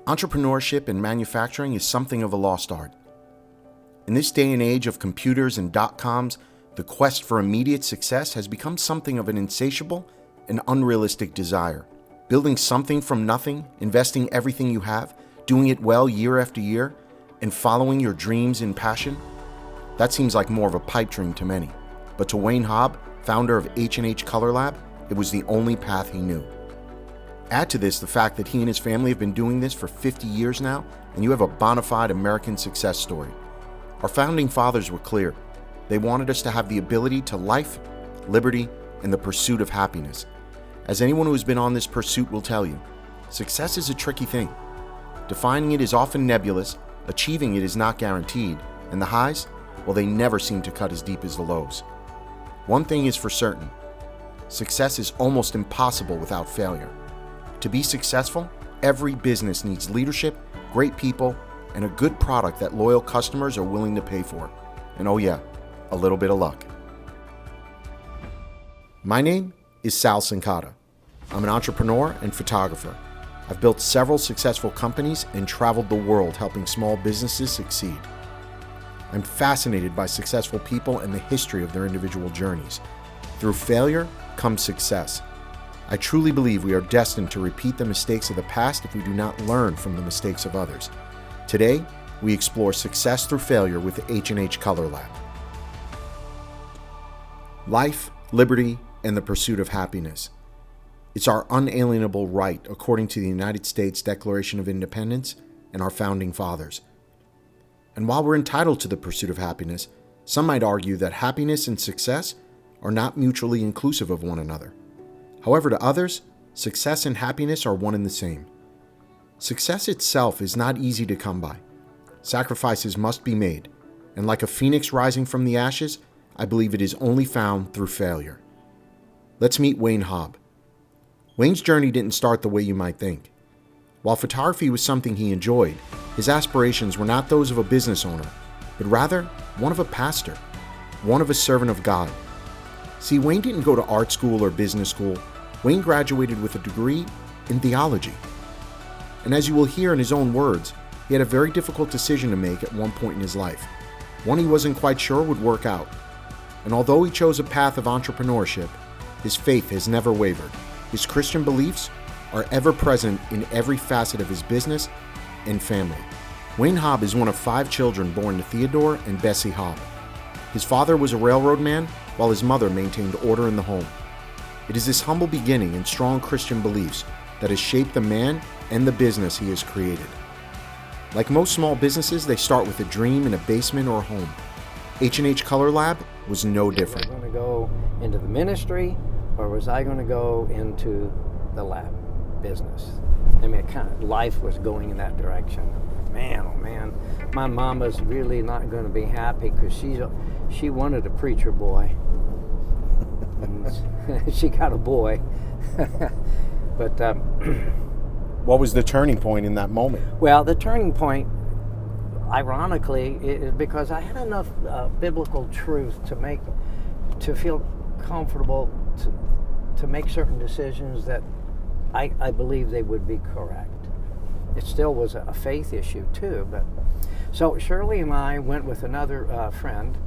Entrepreneurship and manufacturing is something of a lost art. In this day and age of computers and dot-coms, the quest for immediate success has become something of an insatiable and unrealistic desire. Building something from nothing, investing everything you have, doing it well year after year, and following your dreams and passion, that seems like more of a pipe dream to many. But to Wayne Haub, founder of H&H Color Lab, it was the only path he knew. Add to this the fact that he and his family have been doing this for 50 years now, and you have a bona fide American success story. Our founding fathers were clear. They wanted us to have the ability to life, liberty, and the pursuit of happiness. As anyone who has been on this pursuit will tell you, success is a tricky thing. Defining it is often nebulous, achieving it is not guaranteed, and the highs, well, they never seem to cut as deep as the lows. One thing is for certain, success is almost impossible without failure. To be successful, every business needs leadership, great people, and a good product that loyal customers are willing to pay for. And oh yeah, a little bit of luck. My name is Sal Sincata. I'm an entrepreneur and photographer. I've built several successful companies and traveled the world helping small businesses succeed. I'm fascinated by successful people and the history of their individual journeys. Through failure comes success. I truly believe we are destined to repeat the mistakes of the past if we do not learn from the mistakes of others. Today, we explore success through failure with the H&H Color Lab. Life, liberty, and the pursuit of happiness. It's our unalienable right according to the United States Declaration of Independence and our founding fathers. And while we're entitled to the pursuit of happiness, some might argue that happiness and success are not mutually inclusive of one another. However, to others, success and happiness are one and the same. Success itself is not easy to come by. Sacrifices must be made, and like a phoenix rising from the ashes, I believe it is only found through failure. Let's meet Wayne Haub. Wayne's journey didn't start the way you might think. While photography was something he enjoyed, his aspirations were not those of a business owner, but rather one of a pastor, one of a servant of God. See, Wayne didn't go to art school or business school. Wayne graduated with a degree in theology. And as you will hear in his own words, he had a very difficult decision to make at one point in his life, one he wasn't quite sure would work out. And although he chose a path of entrepreneurship, his faith has never wavered. His Christian beliefs are ever present in every facet of his business and family. Wayne Haub is one of 5 children born to Theodore and Bessie Haub. His father was a railroad man, while his mother maintained order in the home. It is this humble beginning and strong Christian beliefs that has shaped the man and the business he has created. Like most small businesses, they start with a dream in a basement or a home. H&H Color Lab was no different. Was I going to go into the ministry, or was I going to go into the lab business? I mean, life was going in that direction. Man, oh man, my mama's really not going to be happy because she wanted a preacher boy. And she got a boy. But what was the turning point in that moment? Well, the turning point, ironically, is because I had enough biblical truth to feel comfortable to make certain decisions that I believe they would be correct. It still was a faith issue too, but so Shirley and I went with another friend,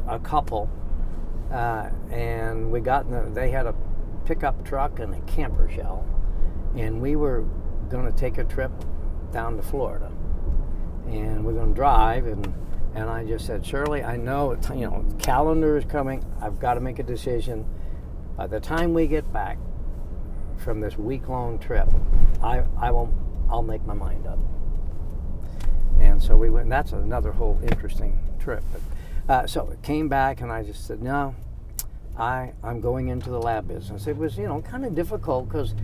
a couple, and we got they had a pickup truck and a camper shell, and we were going to take a trip down to Florida, and we're going to drive, and I just said, Shirley, I know, the calendar is coming. I've got to make a decision. By the time we get back from this week-long trip, I'll make my mind up. And so we went, and that's another whole interesting trip. But, so it came back, and I just said, no, I'm going into the lab business. It was, kind of difficult because,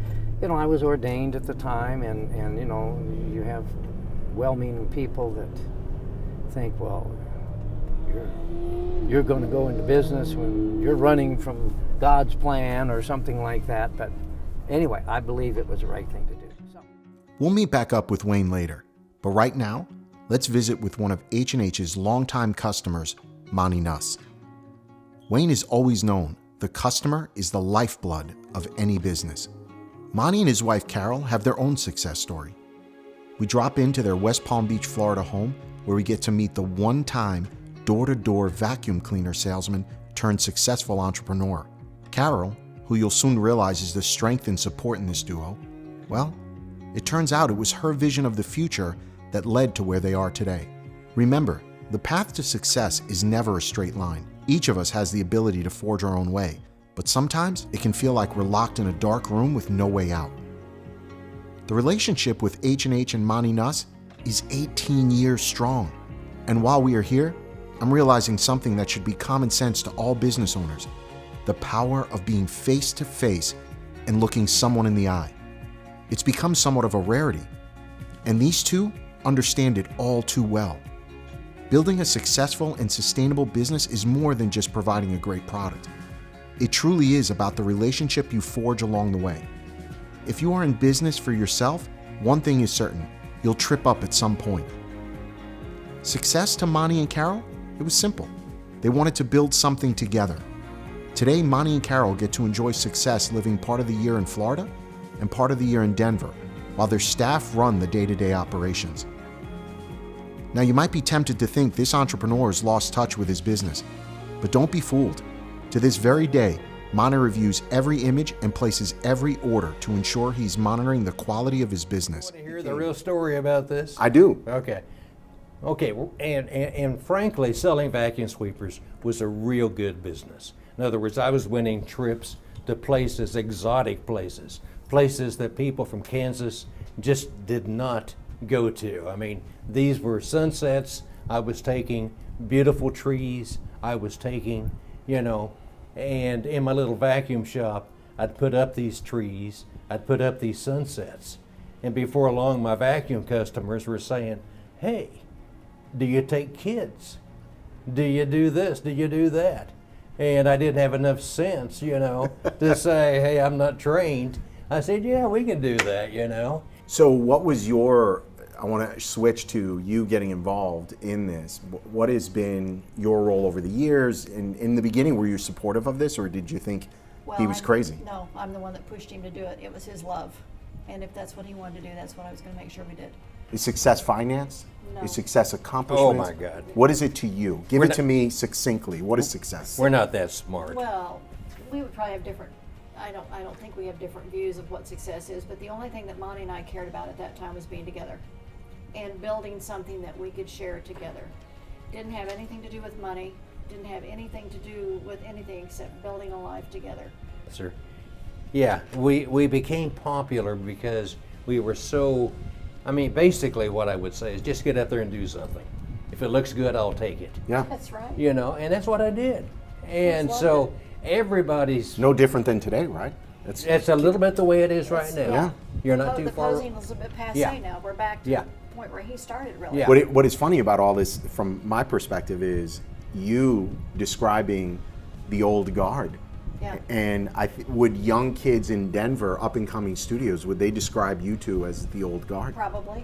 I was ordained at the time, and you have well-meaning people that think, well, you're going to go into business when you're running from God's plan or something like that. But anyway, I believe it was the right thing to do. We'll meet back up with Wayne later, but right now, let's visit with one of H&H's longtime customers, Monty Nuss. Wayne has always known the customer is the lifeblood of any business. Monty and his wife Carol have their own success story. We drop into their West Palm Beach, Florida home, where we get to meet the one-time door-to-door vacuum cleaner salesman turned successful entrepreneur. Carol, who you'll soon realize is the strength and support in this duo, well, it turns out it was her vision of the future that led to where they are today. Remember, the path to success is never a straight line. Each of us has the ability to forge our own way, but sometimes it can feel like we're locked in a dark room with no way out. The relationship with H&H and Monty Nuss is 18 years strong. And while we are here, I'm realizing something that should be common sense to all business owners: the power of being face to face and looking someone in the eye. It's become somewhat of a rarity, and these two understand it all too well. Building a successful and sustainable business is more than just providing a great product. It truly is about the relationship you forge along the way. If you are in business for yourself, one thing is certain: you'll trip up at some point. Success to Monty and Carol? It was simple. They wanted to build something together. Today, Monty and Carol get to enjoy success living part of the year in Florida and part of the year in Denver, while their staff run the day-to-day operations. Now, you might be tempted to think this entrepreneur has lost touch with his business, but don't be fooled. To this very day, Monty reviews every image and places every order to ensure he's monitoring the quality of his business. Want to hear the real story about this? I do. Okay, and frankly, selling vacuum sweepers was a real good business. In other words, I was winning trips to places, exotic places, places that people from Kansas just did not go to. I mean, these were sunsets. I was taking beautiful trees. I was taking, and in my little vacuum shop, I'd put up these trees. I'd put up these sunsets. And before long, my vacuum customers were saying, "Hey, do you take kids? Do you do this? Do you do that?" And I didn't have enough sense, to say, "Hey, I'm not trained." I said, "Yeah, we can do that, So what was I want to switch to you getting involved in this. What has been your role over the years? In the beginning, were you supportive of this, or did you think he was crazy? No, I'm the one that pushed him to do it. It was his love. And if that's what he wanted to do, that's what I was going to make sure we did. Is success finance? No. Is success accomplishment? Oh my God. What is it to you? Give it to me succinctly. What is success? We're not that smart. Well, we would probably have different, I don't think we have different views of what success is, but the only thing that Monty and I cared about at that time was being together and building something that we could share together. Didn't have anything to do with money, didn't have anything to do with anything except building a life together. Sir. Yeah, we became popular because we were so, basically what I would say is just get out there and do something. If it looks good, I'll take it. Yeah. That's right. And that's what I did. And so everybody's... No different than today, right? It's a little bit the way it is right now. Yeah. You're not too the far... posing is a bit passe Yeah. now. We're back to Yeah. the point where he started, really. Yeah. What is funny about all this, from my perspective, is you describing the old guard. Yeah. And would young kids in Denver, up and coming studios, would they describe you two as the old guard? Probably.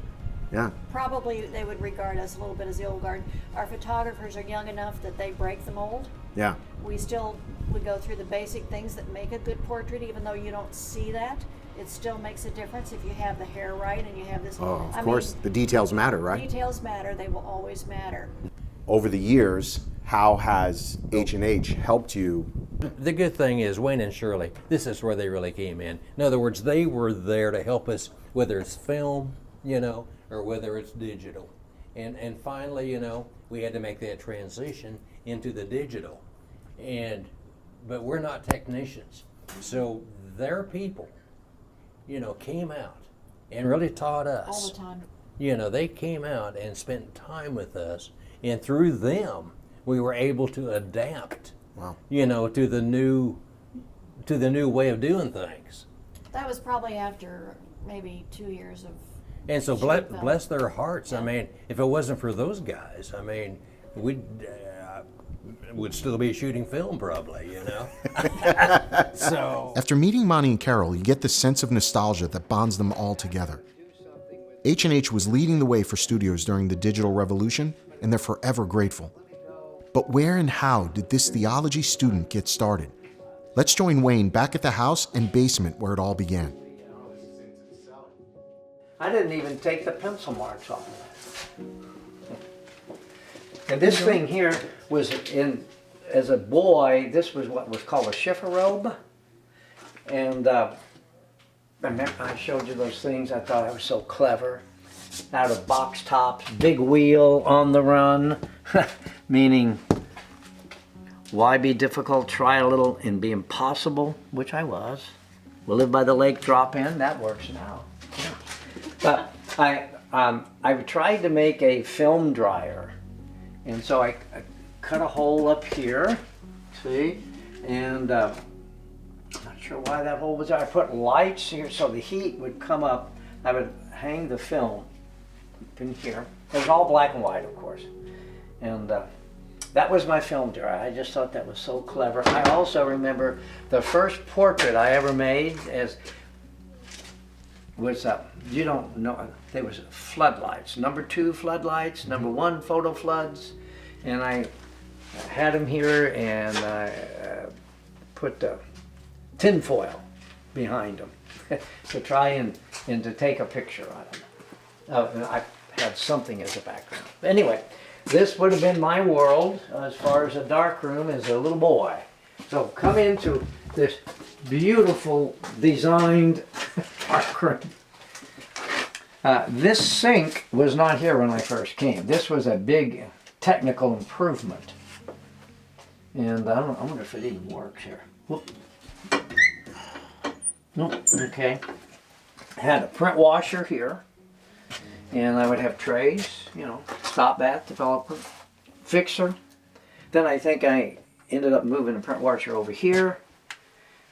Yeah. Probably they would regard us a little bit as the old guard. Our photographers are young enough that they break the mold. Yeah. We still would go through the basic things that make a good portrait, even though you don't see that. It still makes a difference if you have the hair right and you have this. Oh, of course. The details matter, right? Details matter. They will always matter. Over the years, how has H&H helped you? The good thing is Wayne and Shirley, this is where they really came in. In other words, they were there to help us, whether it's film, or whether it's digital. And finally, we had to make that transition into the digital. But we're not technicians. So their people, came out and really taught us. All the time. They came out and spent time with us, and through them, we were able to adapt. Wow. To the new way of doing things. That was probably after maybe 2 years of. And so bless their hearts. Yeah. If it wasn't for those guys, we'd would still be shooting film probably, So. After meeting Monty and Carol, you get the sense of nostalgia that bonds them all together. H&H was leading the way for studios during the digital revolution, and they're forever grateful. But where and how did this theology student get started? Let's join Wayne back at the house and basement where it all began. I didn't even take the pencil marks off of it. And this thing here was as a boy, this was what was called a chifforobe. And I showed you those things. I thought I was so clever. Out of box tops, big wheel on the run, meaning why be difficult, try a little and be impossible, which I was. We'll live by the lake, drop in, that works now. But I tried to make a film dryer, and so I cut a hole up here, see, and not sure why that hole was there. I put lights here so the heat would come up. I would hang the film in here. It was all black and white, of course, and that was my film dryer. I just thought that was so clever. I also remember the first portrait I ever made was you don't know, there was floodlights, number 2 floodlights, number 1 photo floods, and I had them here, and I put tin foil behind them to try and to take a picture on them. I had something as a background. Anyway, this would have been my world as far as a dark room as a little boy. So come into this beautiful designed dark room. This sink was not here when I first came. This was a big technical improvement. And I wonder if it even works here. Whoop. Nope, okay. Had a print washer here. And I would have trays, you know, stop bath, developer, fixer. Then I think I ended up moving the print washer over here.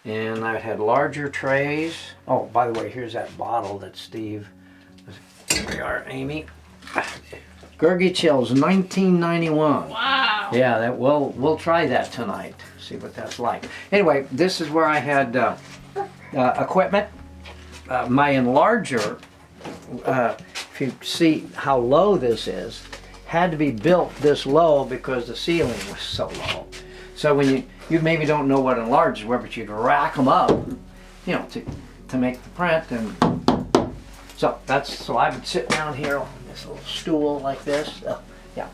And I had larger trays. Oh, by the way, here's that bottle that Steve, here we are, Amy. Gurgy Chills, 1991. Wow. Yeah, we'll try that tonight. See what that's like. Anyway, this is where I had equipment. My enlarger, if you see how low this is, had to be built this low because the ceiling was so low. So when you maybe don't know what enlargers were, but you'd rack them up, you know, to make the print. And so I would sit down here on this little stool like this. Yeah,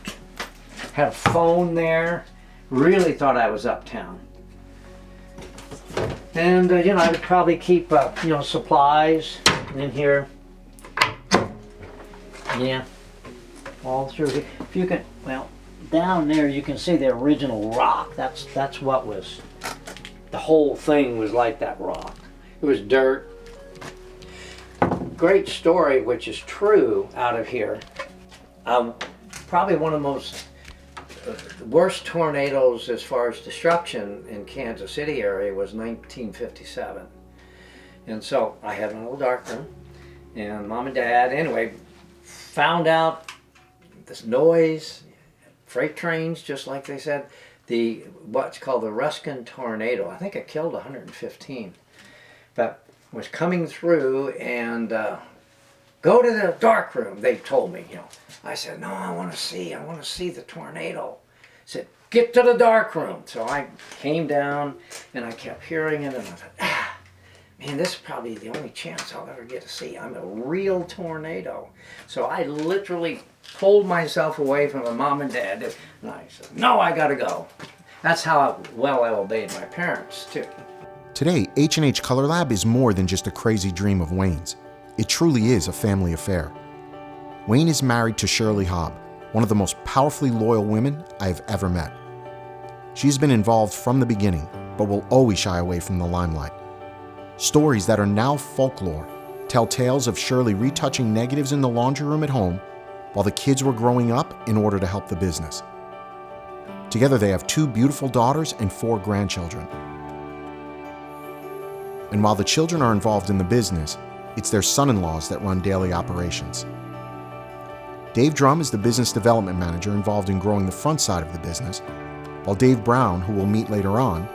had a phone there. Really thought I was uptown. And you know, I would probably keep you know, supplies in here. Yeah, all through here. If you can, well, down there you can see the original rock. That's what was, the whole thing was like that rock. It was dirt. Great story, which is true out of here. Probably one of the most worst tornadoes as far as destruction in Kansas City area was 1957. And so I had an old dark room, and Mom and Dad, anyway, found out this noise, freight trains, just like they said, what's called the Ruskin tornado. I think it killed 115, but was coming through, and go to the dark room, they told me, you know. I said, no, I want to see the tornado. I said, get to the dark room. So I came down, and I kept hearing it, and I thought, man, this is probably the only chance I'll ever get to see. I'm a real tornado. So I literally pulled myself away from my mom and dad, and I said, no, I gotta go. That's how well I obeyed my parents, too. Today, H&H Color Lab is more than just a crazy dream of Wayne's. It truly is a family affair. Wayne is married to Shirley Haub, one of the most powerfully loyal women I have ever met. She's been involved from the beginning, but will always shy away from the limelight. Stories that are now folklore tell tales of Shirley retouching negatives in the laundry room at home while the kids were growing up in order to help the business. Together they have 2 beautiful daughters and 4 grandchildren. And while the children are involved in the business, it's their son-in-laws that run daily operations. Dave Drum is the business development manager involved in growing the front side of the business, while Dave Brown, who we'll meet later on,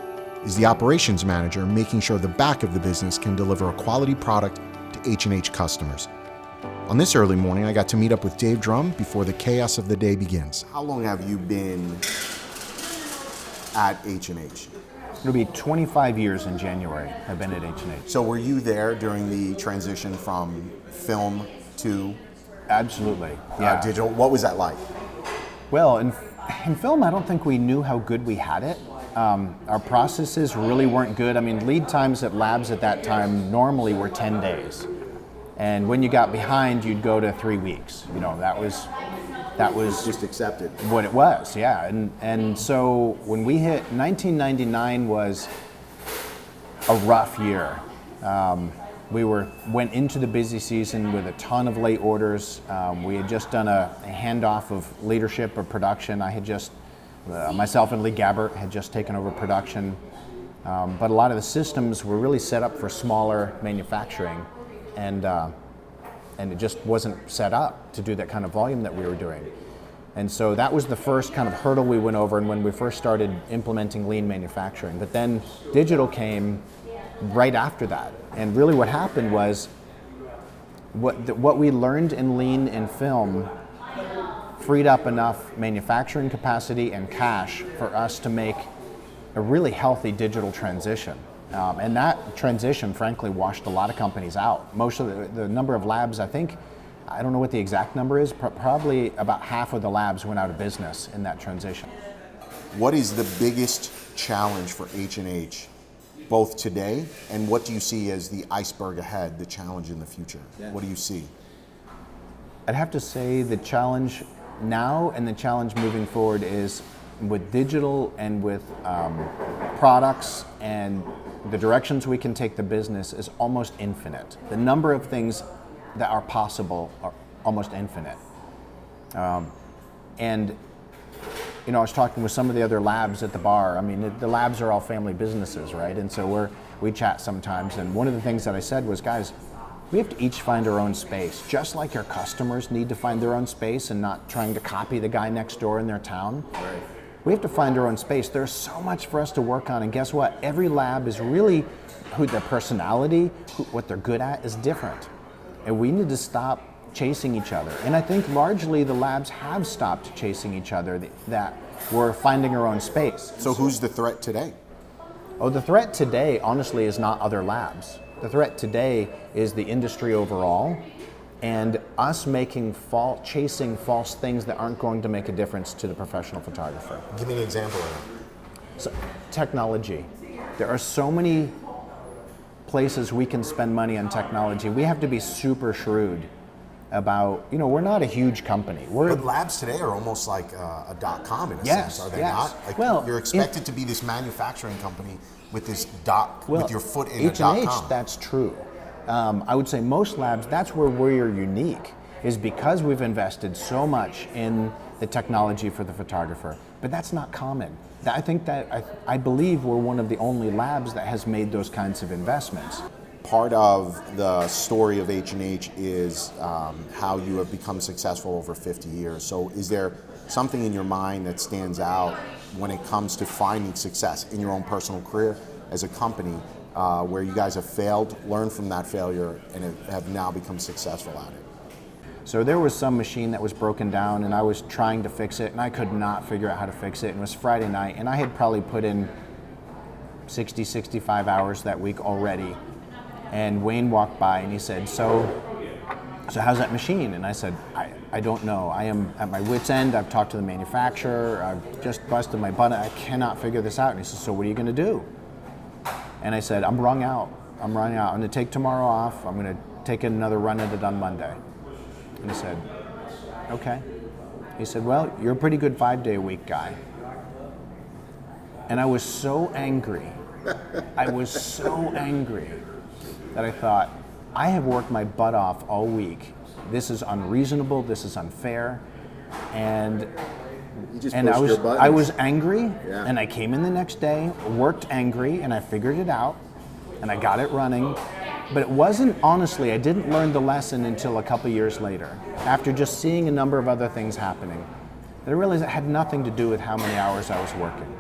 is the operations manager making sure the back of the business can deliver a quality product to H&H customers. On this early morning, I got to meet up with Dave Drum before the chaos of the day begins. How long have you been at H&H? It'll be 25 years in January I've been at H&H. So were you there during the transition from film to Absolutely. Yeah. digital. What was that like? Well, in film, I don't think we knew how good we had it. Our processes really weren't good. I mean, lead times at labs at that time normally were 10 days. And when you got behind, you'd go to 3 weeks. You know, that was Just accepted. what it was, yeah. And so when we hit, 1999 was a rough year. We went into the busy season with a ton of late orders. We had just done a handoff of leadership of production. I had just, myself and Lee Gabbert had just taken over production. But a lot of the systems were really set up for smaller manufacturing, and it just wasn't set up to do that kind of volume that we were doing. And so that was the first kind of hurdle we went over, and when we first started implementing lean manufacturing. But then digital came right after that. And really what happened was what we learned in lean and film freed up enough manufacturing capacity and cash for us to make a really healthy digital transition. And that transition, frankly, washed a lot of companies out. Most of the number of labs, I don't know what the exact number is, probably about half of the labs went out of business in that transition. What is the biggest challenge for H&H, both today, and what do you see as the iceberg ahead, the challenge in the future? Yeah. What do you see? I'd have to say the challenge now and the challenge moving forward is with digital and with products and the directions we can take the business is almost infinite. The number of things that are possible are almost infinite. And you know, I was talking with some of the other labs at the bar. I mean, the labs are all family businesses, right? And so we chat sometimes. And one of the things that I said was, guys, we have to each find our own space, just like our customers need to find their own space and not trying to copy the guy next door in their town. Right. We have to find our own space. There's so much for us to work on. And guess what? Every lab is really, who their personality, what they're good at is different. And we need to stop chasing each other. And I think largely the labs have stopped chasing each other, that we're finding our own space. So who's the threat today? Oh, the threat today, honestly, is not other labs. The threat today is the industry overall and us chasing false things that aren't going to make a difference to the professional photographer. Give me an example of that. So, technology. There are so many places we can spend money on technology. We have to be super shrewd about, you know, we're not a huge company. But labs today are almost like a .com in a sense, are they not? Like, well, you're expected to be this manufacturing company with this with your foot in H&H, a .com. That's true. I would say most labs, that's where we're unique, is because we've invested so much in the technology for the photographer. But that's not common. I believe we're one of the only labs that has made those kinds of investments. Part of the story of H&H is how you have become successful over 50 years. So is there something in your mind that stands out when it comes to finding success in your own personal career as a company where you guys have failed, learned from that failure, and have now become successful at it? So there was some machine that was broken down and I was trying to fix it and I could not figure out how to fix it. And it was Friday night and I had probably put in 60, 65 hours that week already. And Wayne walked by and he said, so how's that machine? And I said, I don't know. I am at my wit's end. I've talked to the manufacturer. I've just busted my butt. I cannot figure this out. And he said, so what are you going to do? And I said, I'm wrung out. I'm going to take tomorrow off. I'm going to take another run at it on Monday. And he said, okay. He said, well, you're a pretty good 5-day-a-week guy. And I was so angry. That I thought, I have worked my butt off all week. This is unreasonable, this is unfair. And I was angry, yeah. And I came in the next day, worked angry, and I figured it out, and I got it running. But it wasn't, honestly, I didn't learn the lesson until a couple years later, after just seeing a number of other things happening. That I realized it had nothing to do with how many hours I was working.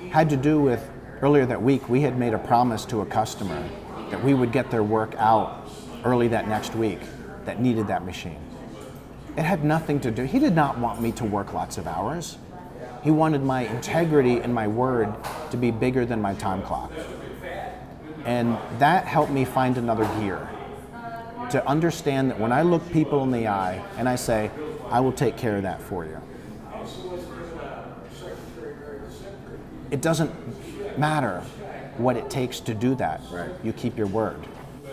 It had to do with, earlier that week, we had made a promise to a customer that we would get their work out early that next week that needed that machine. It had nothing to do, he did not want me to work lots of hours. He wanted my integrity and my word to be bigger than my time clock. And that helped me find another gear to understand that when I look people in the eye and I say, I will take care of that for you. It doesn't matter what it takes to do that. Right. You keep your word.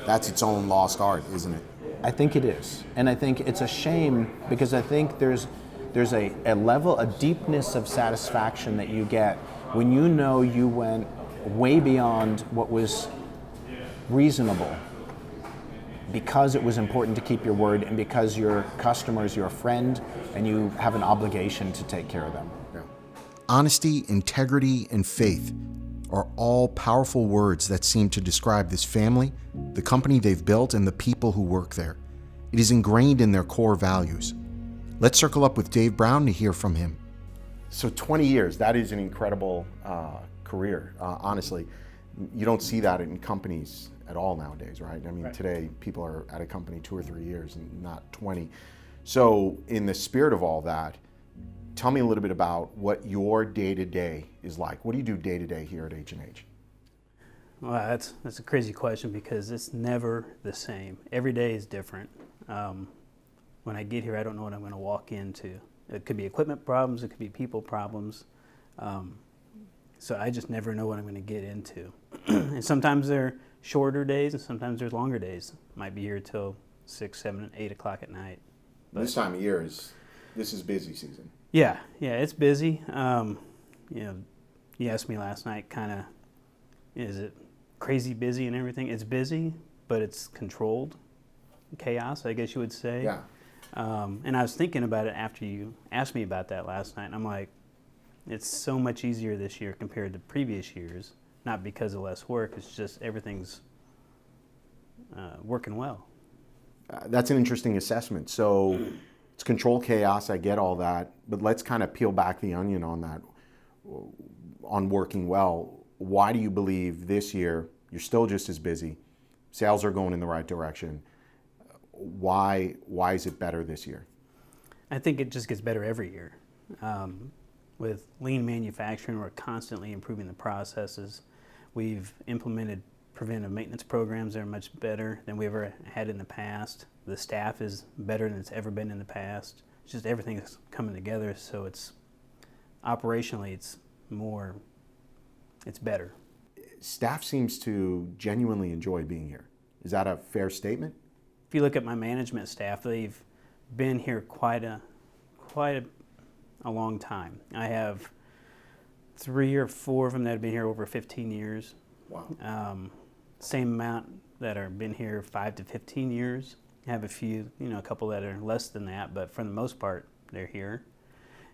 That's its own lost art, isn't it? I think it is. And I think it's a shame because I think there's a level, a deepness of satisfaction that you get when you know you went way beyond what was reasonable because it was important to keep your word and because your customer is your friend and you have an obligation to take care of them. Yeah. Honesty, integrity, and faith are all powerful words that seem to describe this family, the company they've built, and the people who work there. It is ingrained in their core values. Let's circle up with Dave Brown to hear from him. So 20 years, that is an incredible career, honestly. You don't see that in companies at all nowadays, right? I mean, Right. Today people are at a company 2 or 3 years and not 20. So in the spirit of all that, tell me a little bit about what your day-to-day is like. What do you do day-to-day here at H&H? Well, that's a crazy question because it's never the same. Every day is different. When I get here, I don't know what I'm going to walk into. It could be equipment problems, it could be people problems. So I just never know what I'm going to get into. And sometimes they're shorter days and sometimes there's longer days. Might be here till 6, 7, 8 o'clock at night. This time of year this is busy season. Yeah, it's busy. You asked me last night, kind of, is it crazy busy and everything? It's busy, but it's controlled chaos, I guess you would say. Yeah. And I was thinking about it after you asked me about that last night, and I'm like, it's so much easier this year compared to previous years, not because of less work, it's just everything's working well. That's an interesting assessment. So it's controlled chaos, I get all that, but let's kind of peel back the onion on that, on working well. Why do you believe this year you're still just as busy, sales are going in the right direction? Why is it better this year? I think it just gets better every year. With lean manufacturing, we're constantly improving the processes. We've implemented preventive maintenance programs that are much better than we ever had in the past. The staff is better than it's ever been in the past. It's just everything is coming together, so it's operationally it's better. Staff seems to genuinely enjoy being here. Is that a fair statement? If you look at my management staff, they've been here quite a long time. I have 3 or 4 of them that have been here over 15 years. Wow. Same amount that have been here 5 to 15 years. I have a few, a couple that are less than that, but for the most part, they're here.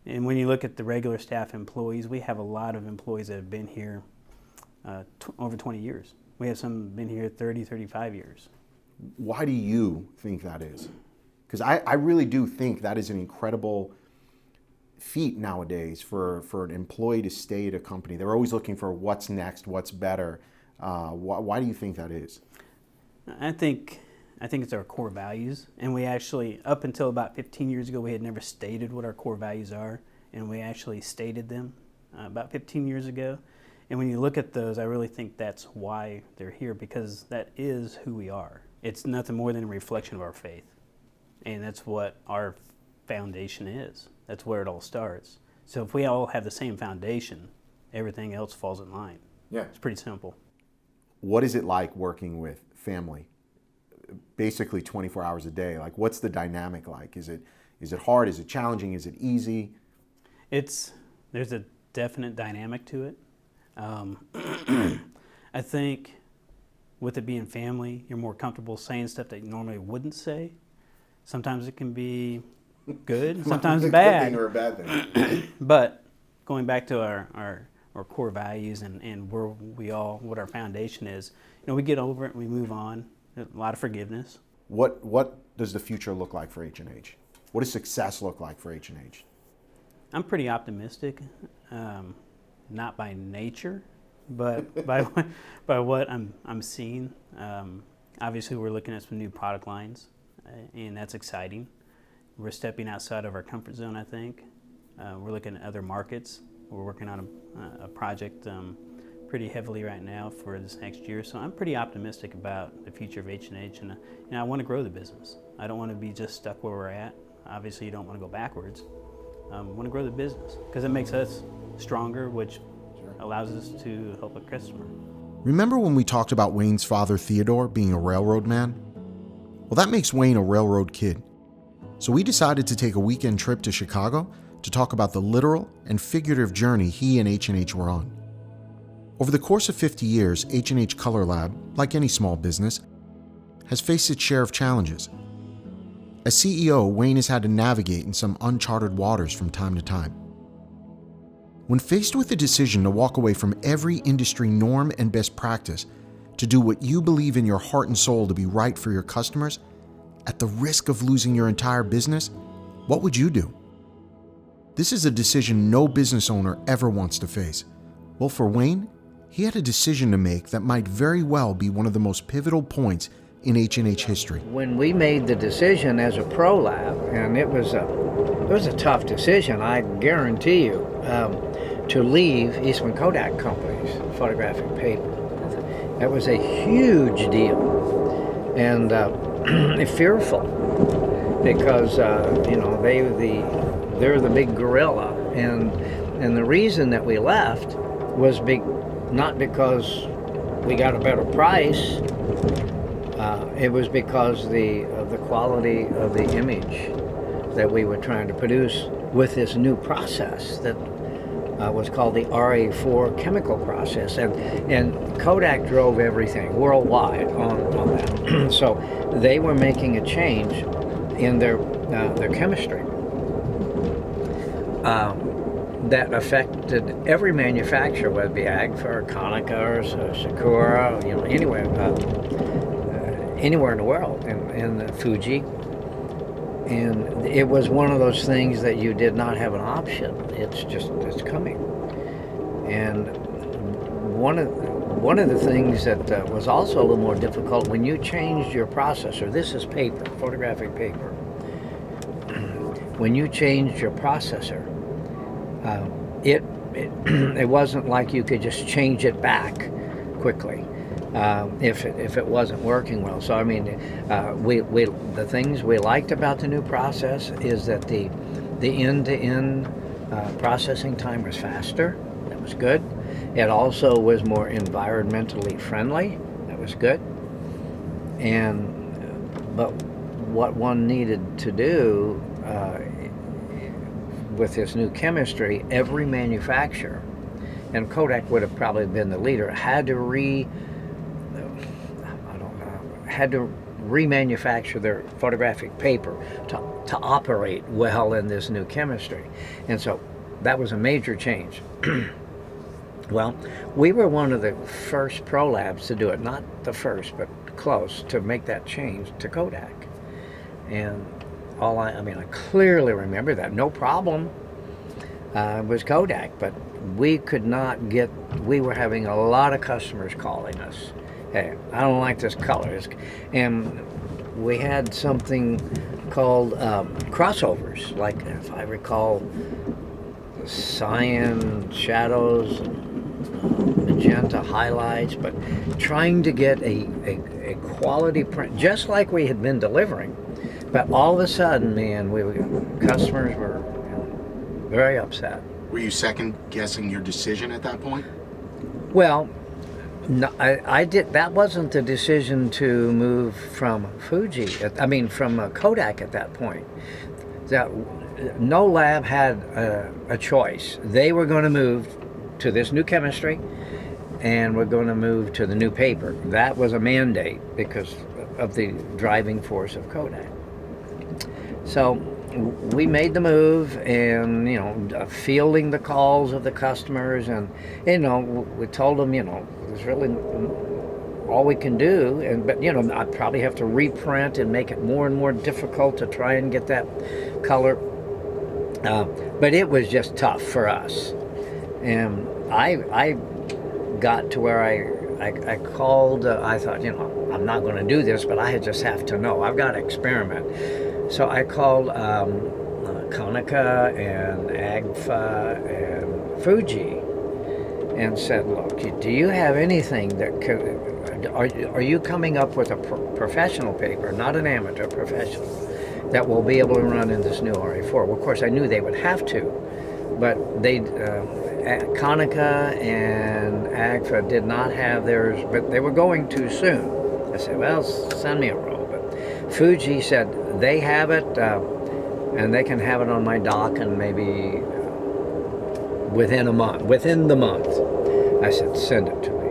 And when you look at the regular staff employees, we have a lot of employees that have been here over 20 years. We have some been here 30, 35 years. Why do you think that is? Because I really do think that is an incredible feat nowadays for an employee to stay at a company. They're always looking for what's next, what's better. Why do you think that is? I think it's our core values, and we actually, up until about 15 years ago, we had never stated what our core values are, and we actually stated them about 15 years ago. And when you look at those, I really think that's why they're here, because that is who we are. It's nothing more than a reflection of our faith, and that's what our foundation is. That's where it all starts. So if we all have the same foundation, everything else falls in line. Yeah. It's pretty simple. What is it like working with family? Basically 24 hours a day. Like, what's the dynamic like? Is it hard? Is it challenging? Is it easy? There's a definite dynamic to it. I think with it being family, you're more comfortable saying stuff that you normally wouldn't say. Sometimes it can be good, sometimes bad. A good thing or a bad thing. But going back to our core values and what our foundation is, we get over it and we move on. A lot of forgiveness. What does the future look like for H&H? What does success look like for H&H? I'm pretty optimistic, not by nature, but by what I'm seeing. Obviously, we're looking at some new product lines, and that's exciting. We're stepping outside of our comfort zone, I think. We're looking at other markets. We're working on a project pretty heavily right now for this next year, so I'm pretty optimistic about the future of H&H, and I want to grow the business. I don't want to be just stuck where we're at. Obviously, you don't want to go backwards. I want to grow the business because it makes us stronger, which allows us to help a customer. Remember when we talked about Wayne's father, Theodore, being a railroad man? Well, that makes Wayne a railroad kid. So we decided to take a weekend trip to Chicago to talk about the literal and figurative journey he and H&H were on. Over the course of 50 years, H&H Color Lab, like any small business, has faced its share of challenges. As CEO, Wayne has had to navigate in some uncharted waters from time to time. When faced with the decision to walk away from every industry norm and best practice to do what you believe in your heart and soul to be right for your customers, at the risk of losing your entire business, what would you do? This is a decision no business owner ever wants to face. Well, for Wayne, he had a decision to make that might very well be one of the most pivotal points in H&H history. When we made the decision as a pro lab, and it was a tough decision, I guarantee you, to leave Eastman Kodak Company's photographic paper. That was a huge deal, and fearful, because they're the big gorilla, and the reason that we left was not because we got a better price. It was because of the quality of the image that we were trying to produce with this new process that was called the RA4 chemical process, and Kodak drove everything worldwide on that. So they were making a change in their chemistry that affected every manufacturer, whether it be Agfa or Konica or Sakura, anywhere in the world, and Fuji. And it was one of those things that you did not have an option. It's coming. And one of the things that was also a little more difficult, when you changed your processor, this is paper, photographic paper. When you changed your processor, it wasn't like you could just change it back quickly. If it wasn't working well. So I mean, the things we liked about the new process is that the end-to-end processing time was faster. That was good. It also was more environmentally friendly. That was good. But what one needed to do with this new chemistry, every manufacturer, and Kodak would have probably been the leader, had to remanufacture their photographic paper to operate well in this new chemistry. And so that was a major change. Well, we were one of the first pro labs to do it, not the first, but close, to make that change to Kodak. And I clearly remember that, no problem. It was Kodak, but we could not we were having a lot of customers calling us. Hey, I don't like this color. And we had something called crossovers, like, if I recall, cyan shadows, magenta highlights, but trying to get a quality print, just like we had been delivering. But all of a sudden, man, customers were very upset. Were you second guessing your decision at that point? Well, no, I did. That wasn't the decision to move from from Kodak at that point. No lab had a choice. They were going to move to this new chemistry, and we're going to move to the new paper. That was a mandate because of the driving force of Kodak. So we made the move, and fielding the calls of the customers, and we told them, there's really all we can do, but I'd probably have to reprint and make it more and more difficult to try and get that color. But it was just tough for us, and I got to where I called. I thought, I'm not going to do this, but I just have to know. I've got to experiment. So I called Konica and Agfa and Fuji, and said, look, do you have anything that could, are you coming up with a professional paper, not an amateur, professional, that will be able to run in this new RA4? Well, of course, I knew they would have to, but they, Konica and Agfa did not have theirs, but they were going too soon. I said, well, send me a roll. But Fuji said they have it, and they can have it on my dock, and maybe within the month. I said, send it to me.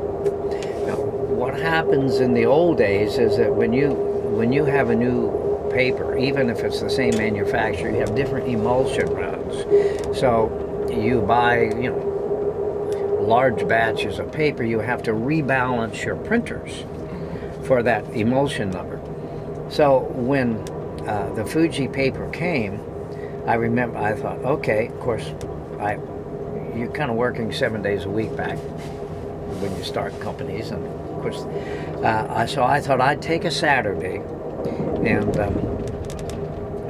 Now, what happens in the old days is that when you have a new paper, even if it's the same manufacturer, you have different emulsion runs. So you buy, large batches of paper, you have to rebalance your printers for that emulsion number. So when the Fuji paper came, I remember I thought, okay, of course, you're kind of working 7 days a week back when you start companies, and of course, so I thought I'd take a Saturday and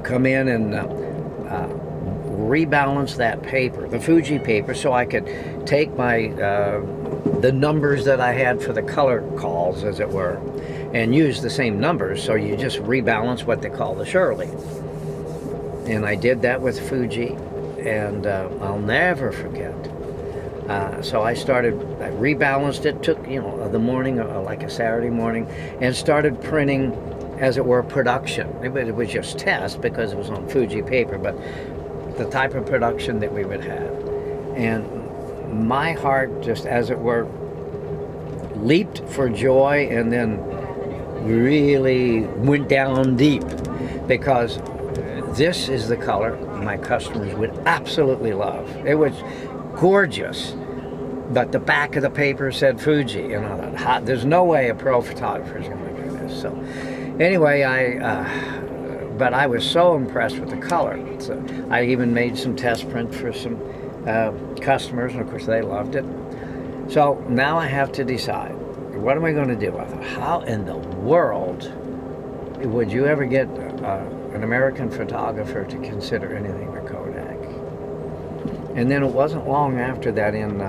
come in and rebalance that paper, the Fuji paper, so I could take my the numbers that I had for the color calls, as it were, and use the same numbers. So you just rebalance what they call the Shirley. And I did that with Fuji, and I'll never forget. So I rebalanced it, took, the morning, like a Saturday morning, and started printing, as it were, production. It was just test because it was on Fuji paper, but the type of production that we would have. And my heart just, as it were, leaped for joy and then really went down deep, because this is the color my customers would absolutely love. It was gorgeous, but the back of the paper said Fuji, and I thought, there's no way a pro photographer is going to do this. So anyway, but I was so impressed with the color. So I even made some test print for some customers, and of course they loved it. So now I have to decide, what am I going to do? I thought, how in the world would you ever get an American photographer to consider anything but Kodak? And then it wasn't long after that, in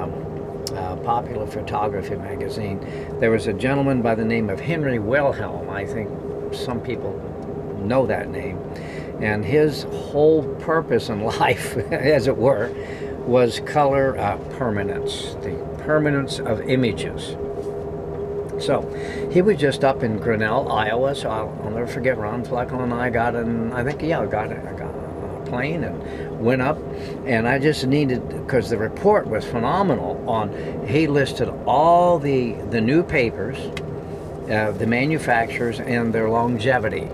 Popular Photography magazine, there was a gentleman by the name of Henry Wilhelm. I think some people know that name. And his whole purpose in life, as it were, was color permanence, the permanence of images. So he was just up in Grinnell, Iowa, so I'll never forget, Ron Fleckal and I got a plane and went up, and I just needed, because the report was phenomenal he listed all the new papers, the manufacturers, and their longevity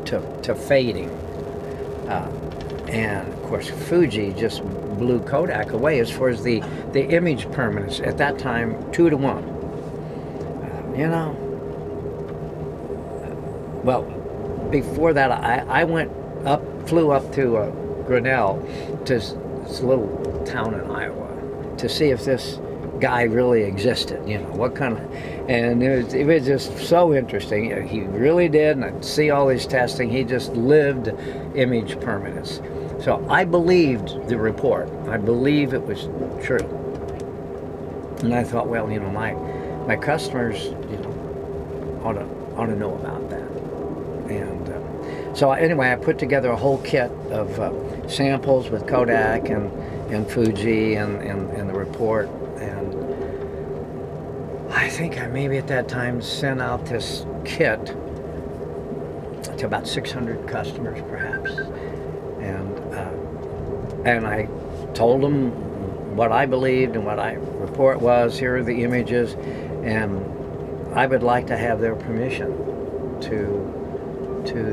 to fading. And of course Fuji just blew Kodak away as far as the image permanence. At that time, 2 to 1. Well, before that, I flew up to Grinnell, to this little town in Iowa, to see if this guy really existed, what kind of, and it was just so interesting. He really did, and I'd see all his testing. He just lived image permanence. So I believed the report. I believe it was true. And I thought, well, my customers, ought to know about that. And so anyway, I put together a whole kit of samples with Kodak and Fuji and the report. And I think I maybe at that time sent out this kit to about 600 customers, perhaps. And I told them what I believed and what my report was. Here are the images, and I would like to have their permission to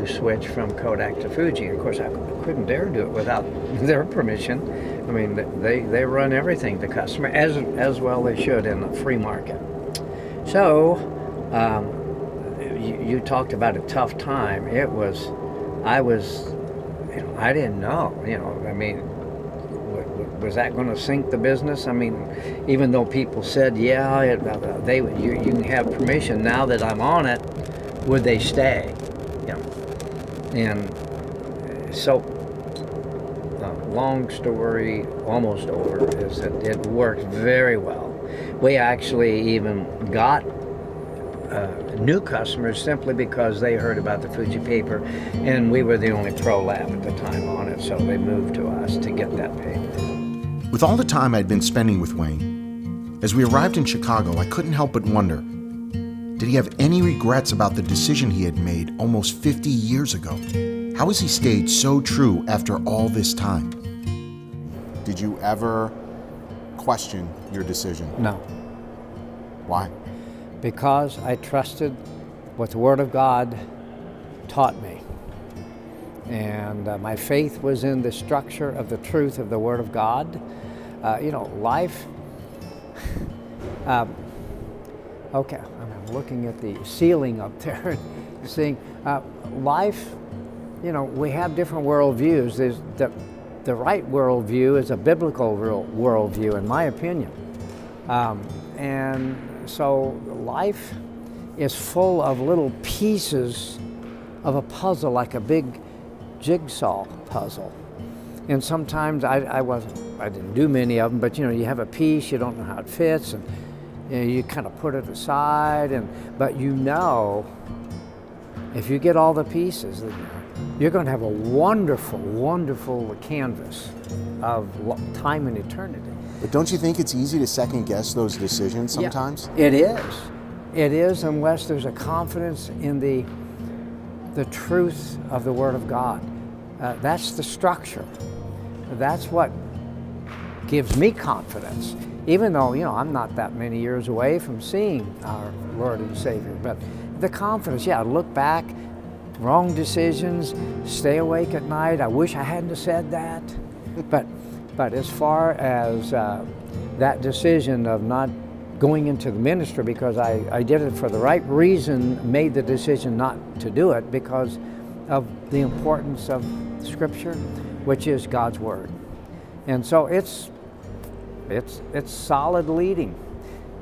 switch from Kodak to Fuji. Of course, I couldn't dare do it without their permission. I mean, they run everything to customer, as well they should in the free market. So you talked about a tough time. I didn't know. I mean, was that going to sink the business? I mean, even though people said, yeah, you can have permission. Now that I'm on it, would they stay? And so, long story almost over, is that it worked very well. We actually even got new customers simply because they heard about the Fuji paper, and we were the only pro lab at the time on it, so they moved to us to get that paper. With all the time I'd been spending with Wayne, as we arrived in Chicago, I couldn't help but wonder, did he have any regrets about the decision he had made almost 50 years ago? How has he stayed so true after all this time? Did you ever question your decision? No, Why? because I trusted what the Word of God taught me. And my faith was in the structure of the truth of the Word of God. Life, okay, I'm looking at the ceiling up there and seeing life, we have different worldviews. There's the right worldview is a biblical worldview, in my opinion. And so life is full of little pieces of a puzzle, like a big jigsaw puzzle. And sometimes I didn't do many of them, but you have a piece, you don't know how it fits, and you kind of put it aside, but if you get all the pieces, you're going to have a wonderful, wonderful canvas of time and eternity. But don't you think it's easy to second guess those decisions sometimes? Yeah, it is. It is, unless there's a confidence in the truth of the Word of God. That's the structure. That's what gives me confidence, even though I'm not that many years away from seeing our Lord and Savior. But the confidence, look back, wrong decisions, stay awake at night. I wish I hadn't have said that. But as far as that decision of not going into the ministry, because I did it for the right reason, made the decision not to do it because of the importance of Scripture, which is God's Word. And so it's solid leading,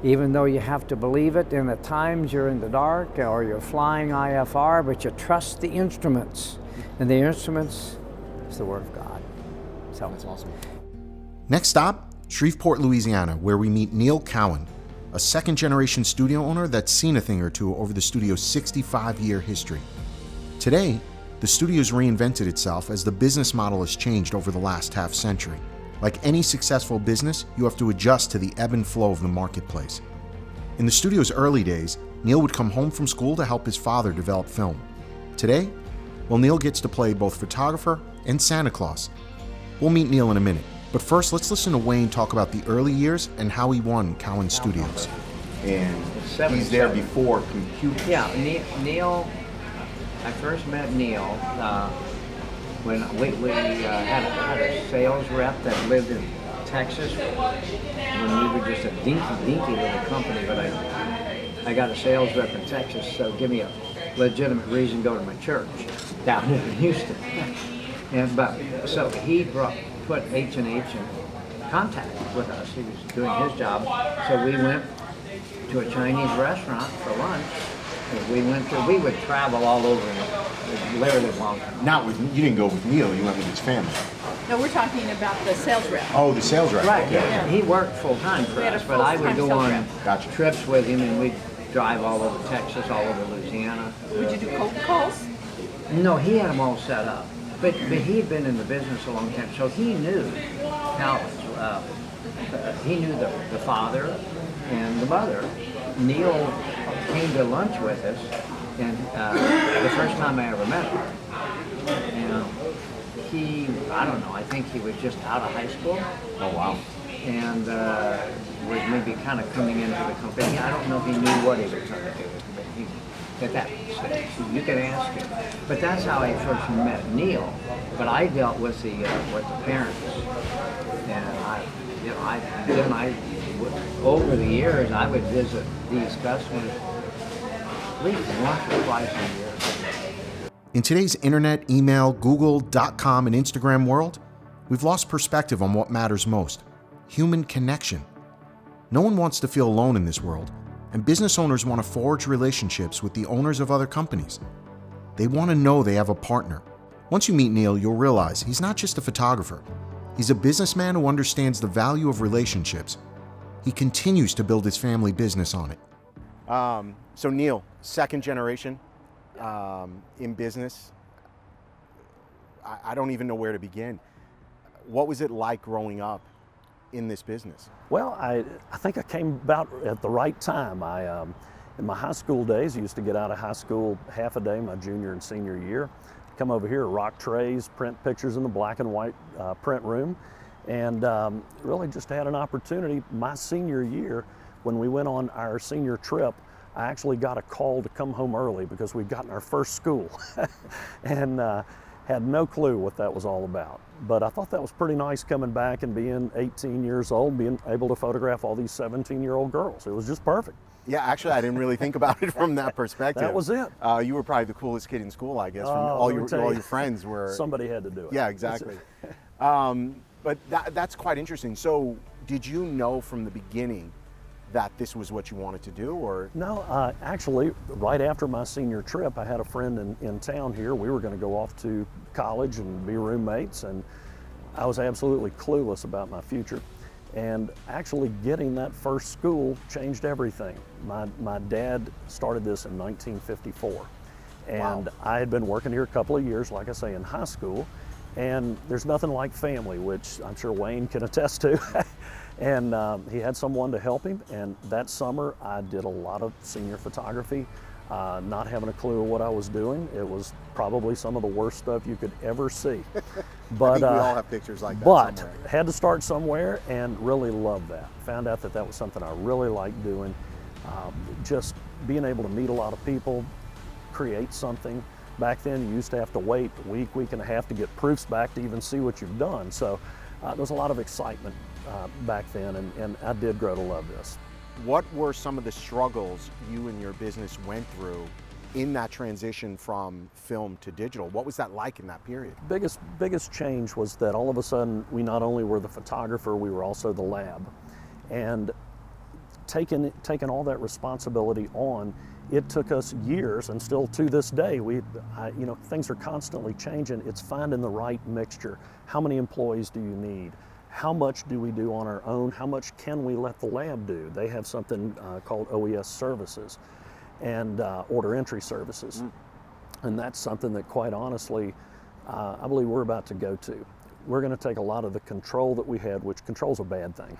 even though you have to believe it, and at times you're in the dark or you're flying IFR, but you trust the instruments, and the instruments is the Word of God. So that's awesome. Next stop, Shreveport, Louisiana, where we meet Neil Cowen, a second-generation studio owner that's seen a thing or two over the studio's 65-year history. Today, the studio's reinvented itself as the business model has changed over the last half-century. Like any successful business, you have to adjust to the ebb and flow of the marketplace. In the studio's early days, Neil would come home from school to help his father develop film. Today, Neil gets to play both photographer and Santa Claus. We'll meet Neil in a minute. But first, let's listen to Wayne talk about the early years and how he won Cowen Studios. And he's there before computers. Yeah, Neil, I first met Neil when we had a sales rep that lived in Texas when we were just a dinky little company, but I got a sales rep in Texas, so give me a legitimate reason to go to my church down in Houston. So he put H&H in contact with us. He was doing his job. So we went to a Chinese restaurant for lunch. We would travel all over literally long time. You didn't go with Neil, you went with his family. No, we're talking about the sales rep. Oh, the sales rep. Right, yeah. He worked full time for us, but I would go on trips with him, and we'd drive all over Texas, all over Louisiana. Would you do cold calls? No, he had them all set up. But he'd been in the business a long time, so he knew how, he knew the father and the mother. Neil came to lunch with us, and the first time I ever met him. And I think he was just out of high school. Oh, wow. And was maybe kind of coming into the company. I don't know if he knew what he was trying to do, but at that stage, you can ask him. But that's how I first met Neil. But I dealt with the parents, and over the years I would visit these customers at least once or twice a year. In today's internet, email, Google, .com, and Instagram world, we've lost perspective on what matters most: human connection. No one wants to feel alone in this world, and business owners want to forge relationships with the owners of other companies. They want to know they have a partner. Once you meet Neil, you'll realize he's not just a photographer. He's a businessman who understands the value of relationships. he continues to build his family business on it. So Neil, second generation in business. I don't even know where to begin. What was it like growing up in this business? Well, I think I came about at the right time. In my high school days, I used to get out of high school half a day my junior and senior year, come over here, rock trays, print pictures in the black and white print room, and really just had an opportunity. My senior year, when we went on our senior trip, I actually got a call to come home early because we'd gotten our first school and had no clue what that was all about. But I thought that was pretty nice coming back and being 18 years old, being able to photograph all these 17-year-old girls. It was just perfect. Yeah, actually, I didn't really think about it from that perspective. That was it. You were probably the coolest kid in school, I guess. From all your friends were. Somebody had to do it. Yeah, exactly. But that's quite interesting. So, did you know from the beginning that this was what you wanted to do, or? No, actually, right after my senior trip, I had a friend in town here. We were going to go off to college and be roommates, and I was absolutely clueless about my future. And actually getting that first school changed everything. My dad started this in 1954. And wow. I had been working here a couple of years, like I say, in high school. And there's nothing like family, which I'm sure Wayne can attest to. And he had someone to help him. And that summer, I did a lot of senior photography, not having a clue of what I was doing. It was probably some of the worst stuff you could ever see. But I think we all have pictures like that but somewhere. Had to start somewhere and really loved that. Found out that was something I really liked doing. Just being able to meet a lot of people, create something. Back then you used to have to wait a week and a half to get proofs back to even see what you've done. So there was a lot of excitement back then, and I did grow to love this. What were some of the struggles you and your business went through in that transition from film to digital? What was that like in that period? Biggest change was that all of a sudden we not only were the photographer, we were also the lab. And taking all that responsibility on, it took us years, and still to this day, things are constantly changing. It's finding the right mixture. How many employees do you need? How much do we do on our own? How much can we let the lab do? They have something called OES services and order entry services. And that's something that, quite honestly, I believe we're about to go to. We're going to take a lot of the control that we had, which control's a bad thing.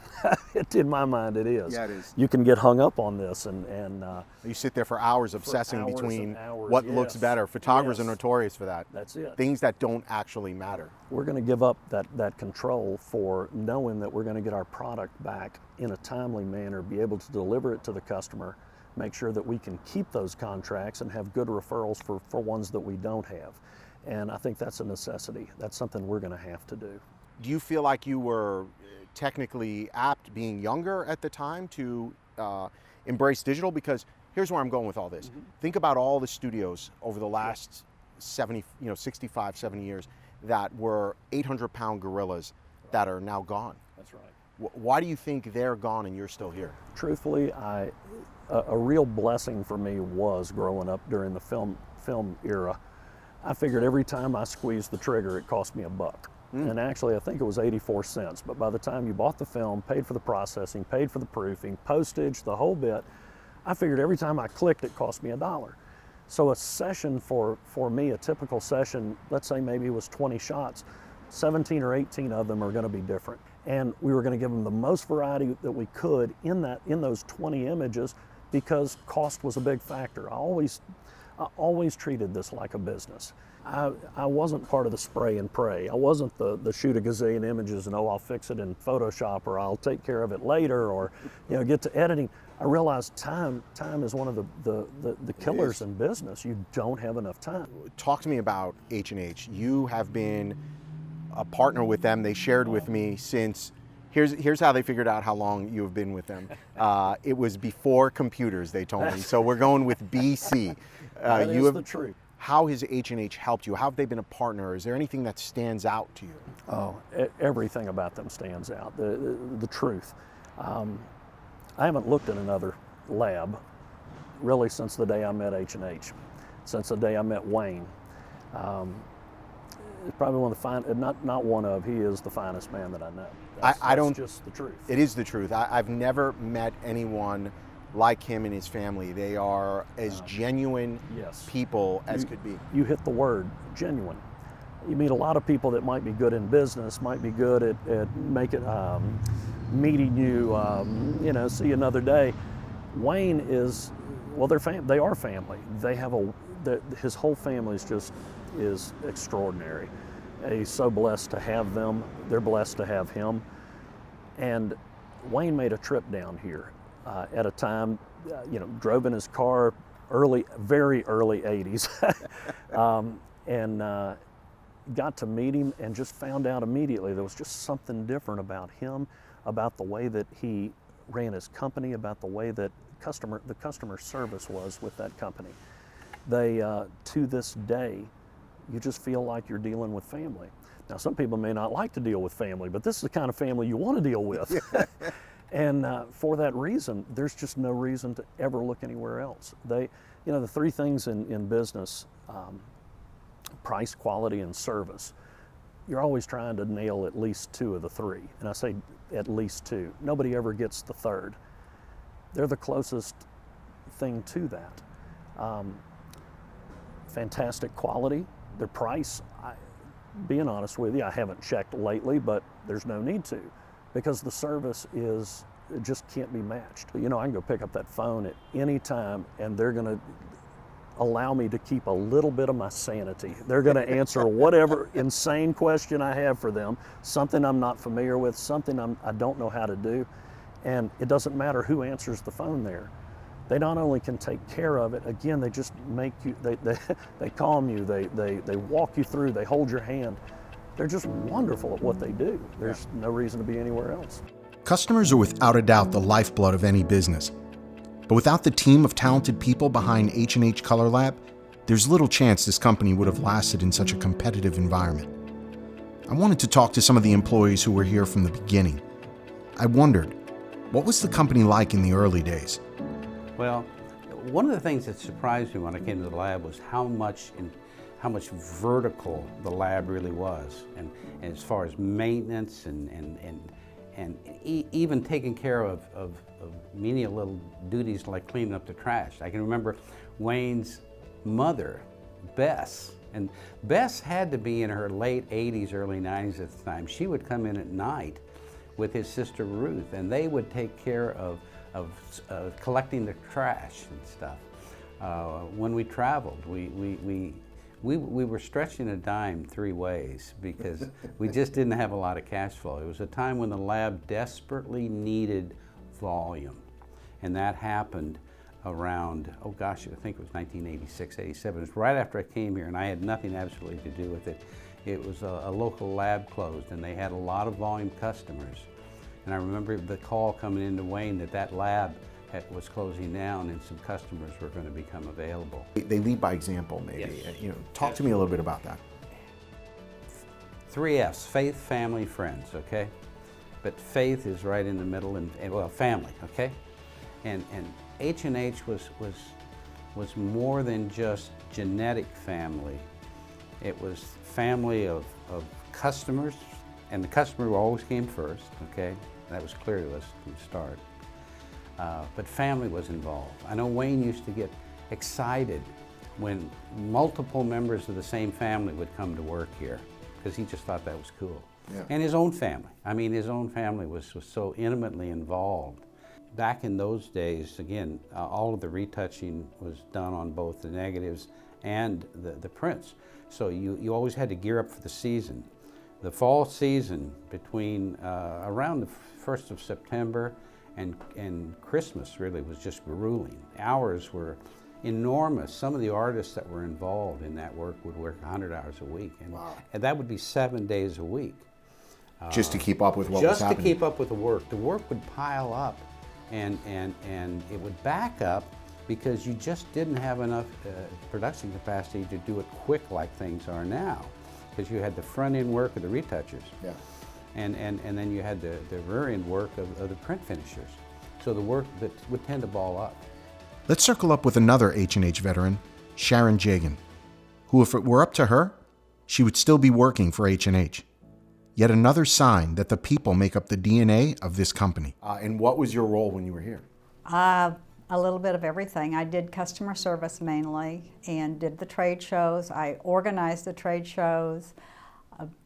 In my mind, it is. Yeah, it is. You can get hung up on this, and you sit there for hours obsessing between hours, what yes. looks better. Photographers Yes. are notorious for that. That's it. Things that don't actually matter. We're going to give up that control for knowing that we're going to get our product back in a timely manner, be able to deliver it to the customer, make sure that we can keep those contracts and have good referrals for ones that we don't have. And I think that's a necessity. That's something we're going to have to do. Do you feel like you were technically apt, being younger at the time, to embrace digital? Because here's where I'm going with all this. Mm-hmm. Think about all the studios over the last 65, 70 years that were 800-pound gorillas that are now gone. That's right. Why do you think they're gone and you're still here? Truthfully, a real blessing for me was growing up during the film era. I figured every time I squeezed the trigger, it cost me $1. And actually, I think it was 84 cents. But by the time you bought the film, paid for the processing, paid for the proofing, postage, the whole bit, I figured every time I clicked, it cost me $1. So a session for me, a typical session, let's say maybe it was 20 shots, 17 or 18 of them are going to be different. And we were going to give them the most variety that we could in those 20 images, because cost was a big factor. I always treated this like a business. I wasn't part of the spray and pray. I wasn't the shoot a gazillion images and I'll fix it in Photoshop, or I'll take care of it later, or get to editing. I realized time is one of the killers in business. You don't have enough time. Talk to me about H&H. You have been a partner with them. They shared with me since. Here's how they figured out how long you have been with them. It was before computers, they told me. So we're going with BC. That is the truth. How has H&H helped you? How have they been a partner? Is there anything that stands out to you? Oh, everything about them stands out. The truth. I haven't looked at another lab really since the day I met H&H, since the day I met Wayne. probably one of the finest, not one of, he is the finest man that I know. I don't. That's just the truth. It is the truth. I've never met anyone like him and his family. They are as genuine Yes. people as could be. You hit the word, genuine. You meet a lot of people that might be good in business, might be good at meeting you, see you another day. Wayne is, well, they are family. They have his whole family is extraordinary. He's so blessed to have them. They're blessed to have him. And Wayne made a trip down here at a time, drove in his car very early 80s, and got to meet him and just found out immediately there was just something different about him, about the way that he ran his company, about the way that the customer service was with that company. They, to this day, you just feel like you're dealing with family. Now, some people may not like to deal with family, but this is the kind of family you want to deal with. And for that reason, there's just no reason to ever look anywhere else. The three things in business, price, quality, and service, you're always trying to nail at least two of the three. And I say at least two. Nobody ever gets the third. They're the closest thing to that. Fantastic quality. Their price, being honest with you, I haven't checked lately, but there's no need to, because the service just can't be matched. I can go pick up that phone at any time and they're gonna allow me to keep a little bit of my sanity. They're gonna answer whatever insane question I have for them, something I'm not familiar with, something I don't know how to do, and it doesn't matter who answers the phone there. They not only can take care of it, again, they just make you, they calm you, they walk you through, they hold your hand. They're just wonderful at what they do. There's no reason to be anywhere else. Customers are without a doubt the lifeblood of any business. But without the team of talented people behind H&H Color Lab, there's little chance this company would have lasted in such a competitive environment. I wanted to talk to some of the employees who were here from the beginning. I wondered, what was the company like in the early days? Well, one of the things that surprised me when I came to the lab was how much vertical the lab really was, and as far as maintenance and even taking care of menial little duties like cleaning up the trash. I can remember Wayne's mother, Bess, and Bess had to be in her late 80s, early 90s at the time. She would come in at night with his sister Ruth, and they would take care of collecting the trash and stuff. When we traveled, we were stretching a dime three ways because we just didn't have a lot of cash flow. It was a time when the lab desperately needed volume, and that happened around, I think it was 1986, 87. It was right after I came here, and I had nothing absolutely to do with it. It was a local lab closed, and they had a lot of volume customers. And I remember the call coming into Wayne that lab was closing down and some customers were going to become available. They lead by example, maybe. Yes. Talk to me a little bit about that. 3 F's, faith, family, friends, okay? But faith is right in the middle, and family, okay? And H&H was more than just genetic family. It was family of customers, and the customer always came first, okay? That was clear to us from the start. But family was involved. I know Wayne used to get excited when multiple members of the same family would come to work here, because he just thought that was cool. Yeah. And his own family. I mean, his own family was so intimately involved. Back in those days, again, all of the retouching was done on both the negatives and the prints. So you always had to gear up for the season. The fall season between around the 1st of September and Christmas really was just grueling. Hours were enormous. Some of the artists that were involved in that work would work 100 hours a week, and that would be 7 days a week. Just to keep up with what was happening. Just to keep up with the work. The work would pile up, and it would back up because you just didn't have enough production capacity to do it quick like things are now, because you had the front end work of the retouchers. Yeah. And then you had the rear end work of the print finishers. So the work that would tend to ball up. Let's circle up with another H&H veteran, Sharon Jegen, who, if it were up to her, she would still be working for H&H. Yet another sign that the people make up the DNA of this company. And what was your role when you were here? A little bit of everything. I did customer service mainly and did the trade shows. I organized the trade shows,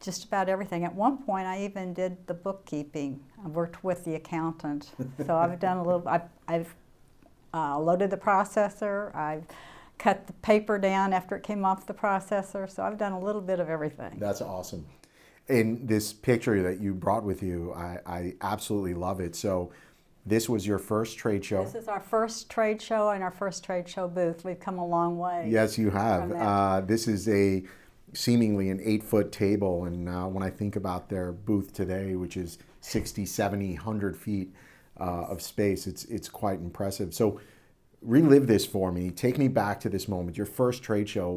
just about everything. At one point, I even did the bookkeeping. I worked with the accountant. So I've done a little, I've loaded the processor, I've cut the paper down after it came off the processor. So I've done a little bit of everything. That's awesome. And this picture that you brought with you, I absolutely love it. So this was your first trade show? This is our first trade show and our first trade show booth. We've come a long way. Yes, you have. This is seemingly an 8-foot table, and when I think about their booth today, which is 60, 70, 100 feet of space, it's quite impressive. So relive this for me. Take me back to this moment. Your first trade show.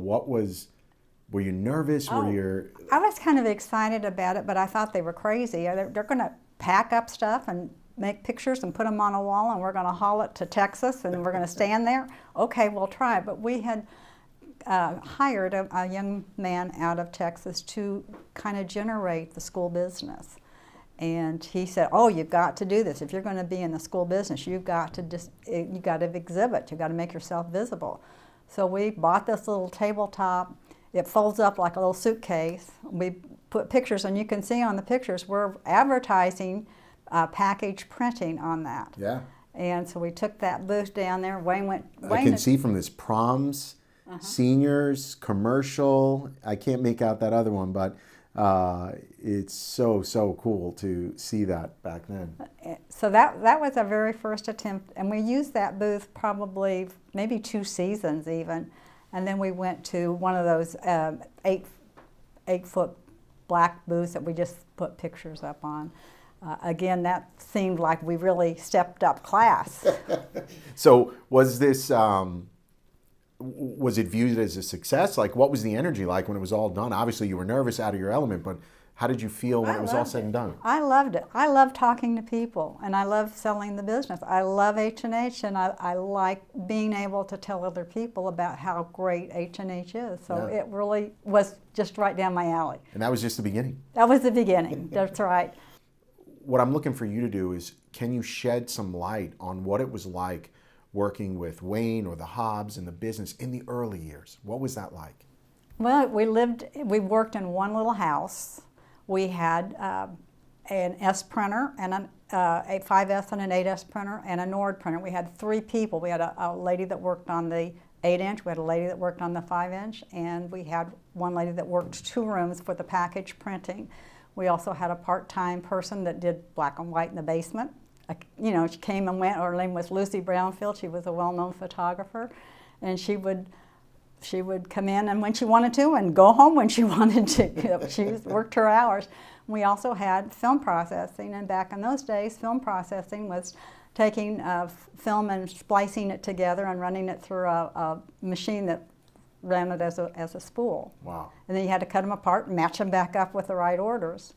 Were you nervous? I was kind of excited about it, but I thought they were crazy. They're going to pack up stuff and make pictures and put them on a wall, and we're going to haul it to Texas, and we're going to stand there. Okay, we'll try it. But we had hired a young man out of Texas to kind of generate the school business. And he said, oh, you've got to do this. If you're going to be in the school business, you've got to exhibit. You've got to make yourself visible. So we bought this little tabletop. It folds up like a little suitcase. We put pictures, and you can see on the pictures we're advertising package printing on that. Yeah. And so we took that booth down there. I can see from this proms, seniors, commercial. I can't make out that other one, but it's so cool to see that back then. So that was our very first attempt, and we used that booth probably maybe 2 seasons even. And then we went to one of those 8-foot black booths that we just put pictures up on. Again, that seemed like we really stepped up class. So was this, was it viewed as a success? Like, what was the energy like when it was all done? Obviously you were nervous, out of your element, but how did you feel when it was all said and done? I loved it. I love talking to people, and I love selling the business. I love H&H, and I like being able to tell other people about how great H&H is. So it really was just right down my alley. And that was just the beginning? That was the beginning. That's right. What I'm looking for you to do is, can you shed some light on what it was like working with Wayne or the Haubs in the business in the early years? What was that like? Well, we worked in one little house. We had an S printer and a 5S and an 8S printer and a Nord printer. We had 3 people. We had a lady that worked on the 8-inch, we had a lady that worked on the 5-inch, and we had one lady that worked 2 rooms for the package printing. We also had a part-time person that did black and white in the basement. You know, she came and went. Her name was Lucy Brownfield. She was a well-known photographer, and she would come in and when she wanted to and go home when she wanted to. You know, she worked her hours. We also had film processing, and back in those days, film processing was taking film and splicing it together and running it through a machine that ran it as a spool. Wow. And then you had to cut them apart and match them back up with the right orders.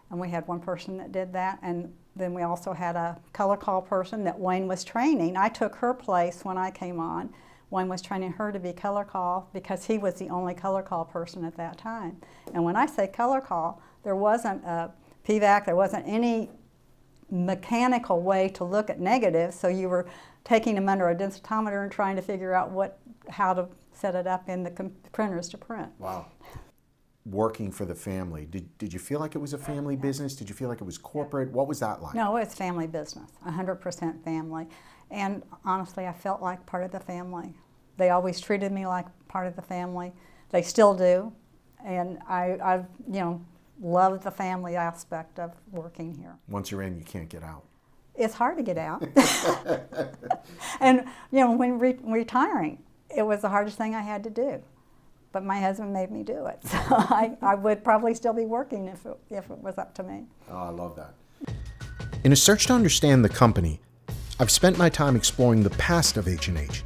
And we had one person that did that, and then we also had a color call person that Wayne was training. I took her place when I came on. Wayne was training her to be color call because he was the only color call person at that time. And when I say color call, there wasn't a PVAC, there wasn't any mechanical way to look at negatives, so you were taking them under a densitometer and trying to figure out how to set it up in the printers to print. Wow. Working for the family, did you feel like it was a family business? Did you feel like it was corporate? What was that like? No, it's family business, 100% family. And honestly, I felt like part of the family. They always treated me like part of the family. They still do. And I love the family aspect of working here. Once you're in, you can't get out. It's hard to get out. And when retiring, it was the hardest thing I had to do. But my husband made me do it. So I would probably still be working if it was up to me. Oh, I love that. In a search to understand the company, I've spent my time exploring the past of H&H.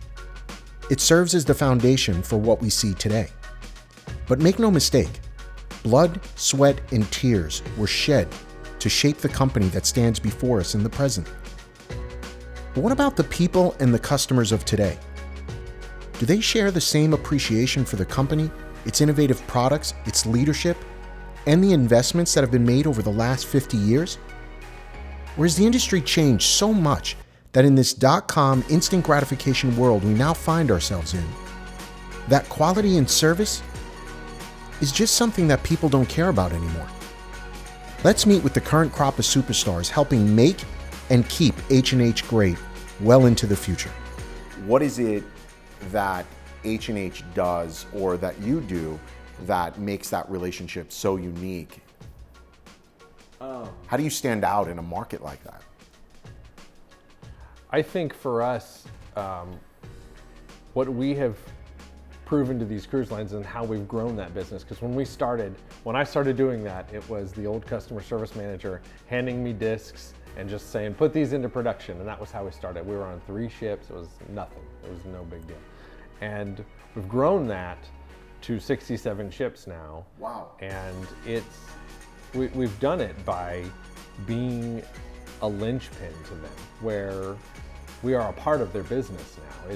It serves as the foundation for what we see today. But make no mistake, blood, sweat, and tears were shed to shape the company that stands before us in the present. But what about the people and the customers of today? Do they share the same appreciation for the company its innovative products, its leadership, and the investments that have been made over the last 50 years? Or has the industry changed so much that in this .com instant gratification world we now find ourselves in, that quality and service is just something that people don't care about anymore? Let's meet with the current crop of superstars helping make and keep H&H great well into the future. What is it that H&H does or that you do that makes that relationship so unique? How do you stand out in a market like that? I think for us, what we have proven to these cruise lines and how we've grown that business, because when I started doing that, it was the old customer service manager handing me discs and just saying, put these into production, and that was how we started. We were on 3 ships, it was nothing, it was no big deal. And we've grown that to 67 ships now. Wow. And we've done it by being a linchpin to them, where we are a part of their business now.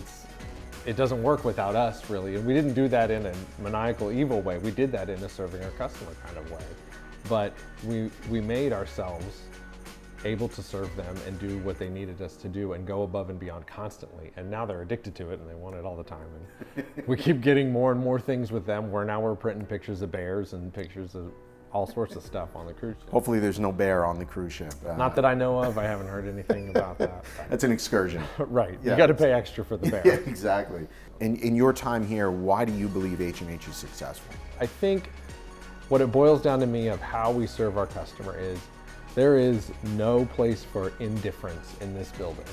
It doesn't work without us, really. And we didn't do that in a maniacal, evil way. We did that in a serving our customer kind of way. But we made ourselves able to serve them and do what they needed us to do and go above and beyond constantly. And now they're addicted to it and they want it all the time. And we keep getting more and more things with them, where now we're printing pictures of bears and pictures of all sorts of stuff on the cruise ship. Hopefully there's no bear on the cruise ship. Not that I know of. I haven't heard anything about that. That's an excursion. Right. Yeah. You got to pay extra for the bear. Yeah, exactly. In your time here, why do you believe H&H is successful? I think what it boils down to me of how we serve our customer is there is no place for indifference in this building.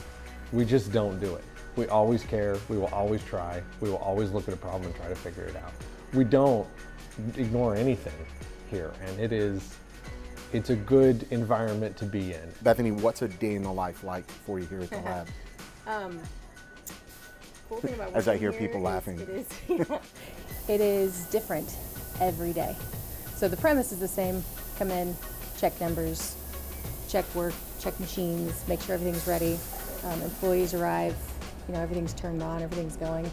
We just don't do it. We always care. We will always try. We will always look at a problem and try to figure it out. We don't ignore anything here, and it's a good environment to be in. Bethany, what's a day in the life like for you here at the lab? Cool thing about As I hear working people here laughing. it is different every day. So the premise is the same. Come in, check numbers, check work, check machines, make sure everything's ready. Employees arrive, everything's turned on, everything's going,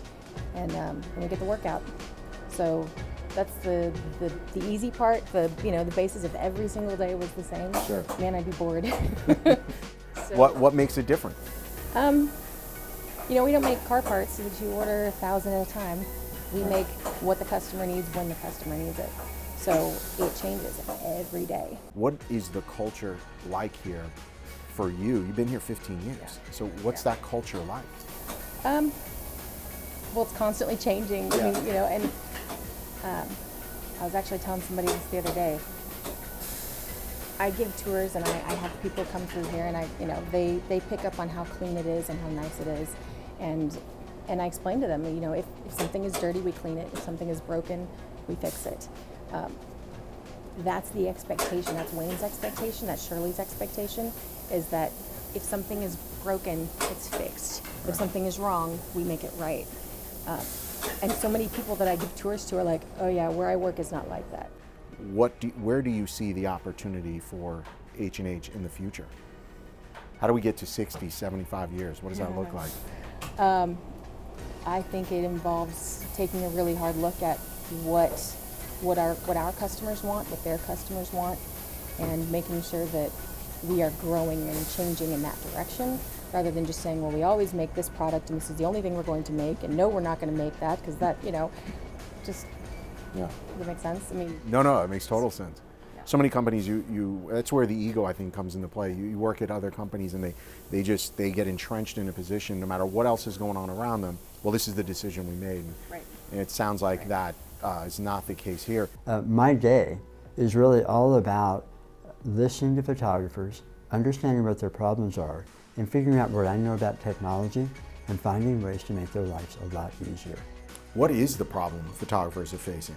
and we get the work out. So that's the easy part. The basis of every single day was the same. Sure. Man, I'd be bored. So, What makes it different? we don't make car parts so that you order 1,000 at a time. We make what the customer needs when the customer needs it. So it changes every day. What is the culture like here for you? You've been here 15 years. Yeah. So what's that culture like? Well, it's constantly changing. Yeah. I mean, and I was actually telling somebody this the other day. I give tours and I have people come through here, and they pick up on how clean it is and how nice it is, and I explain to them, if something is dirty, we clean it. If something is broken, we fix it. That's the expectation. That's Wayne's expectation. That's Shirley's expectation. Is that if something is broken, it's fixed. If something is wrong, we make it right. And so many people that I give tours to are like, oh yeah, where I work is not like that. Where do you see the opportunity for H&H in the future? How do we get to 60, 75 years? What does that look like? I think it involves taking a really hard look at what our customers want, what their customers want, and making sure that we are growing and changing in that direction, rather than just saying, well, we always make this product and this is the only thing we're going to make, and no, we're not going to make that, because that, just, Yeah. does that make sense? I mean, No, it makes total sense. Yeah. So many companies, that's where the ego, I think, comes into play. You work at other companies and they get entrenched in a position, no matter what else is going on around them. Well, this is the decision we made. Right. And it sounds like that is not the case here. My day is really all about listening to photographers, understanding what their problems are, and figuring out what I know about technology and finding ways to make their lives a lot easier. What is the problem photographers are facing?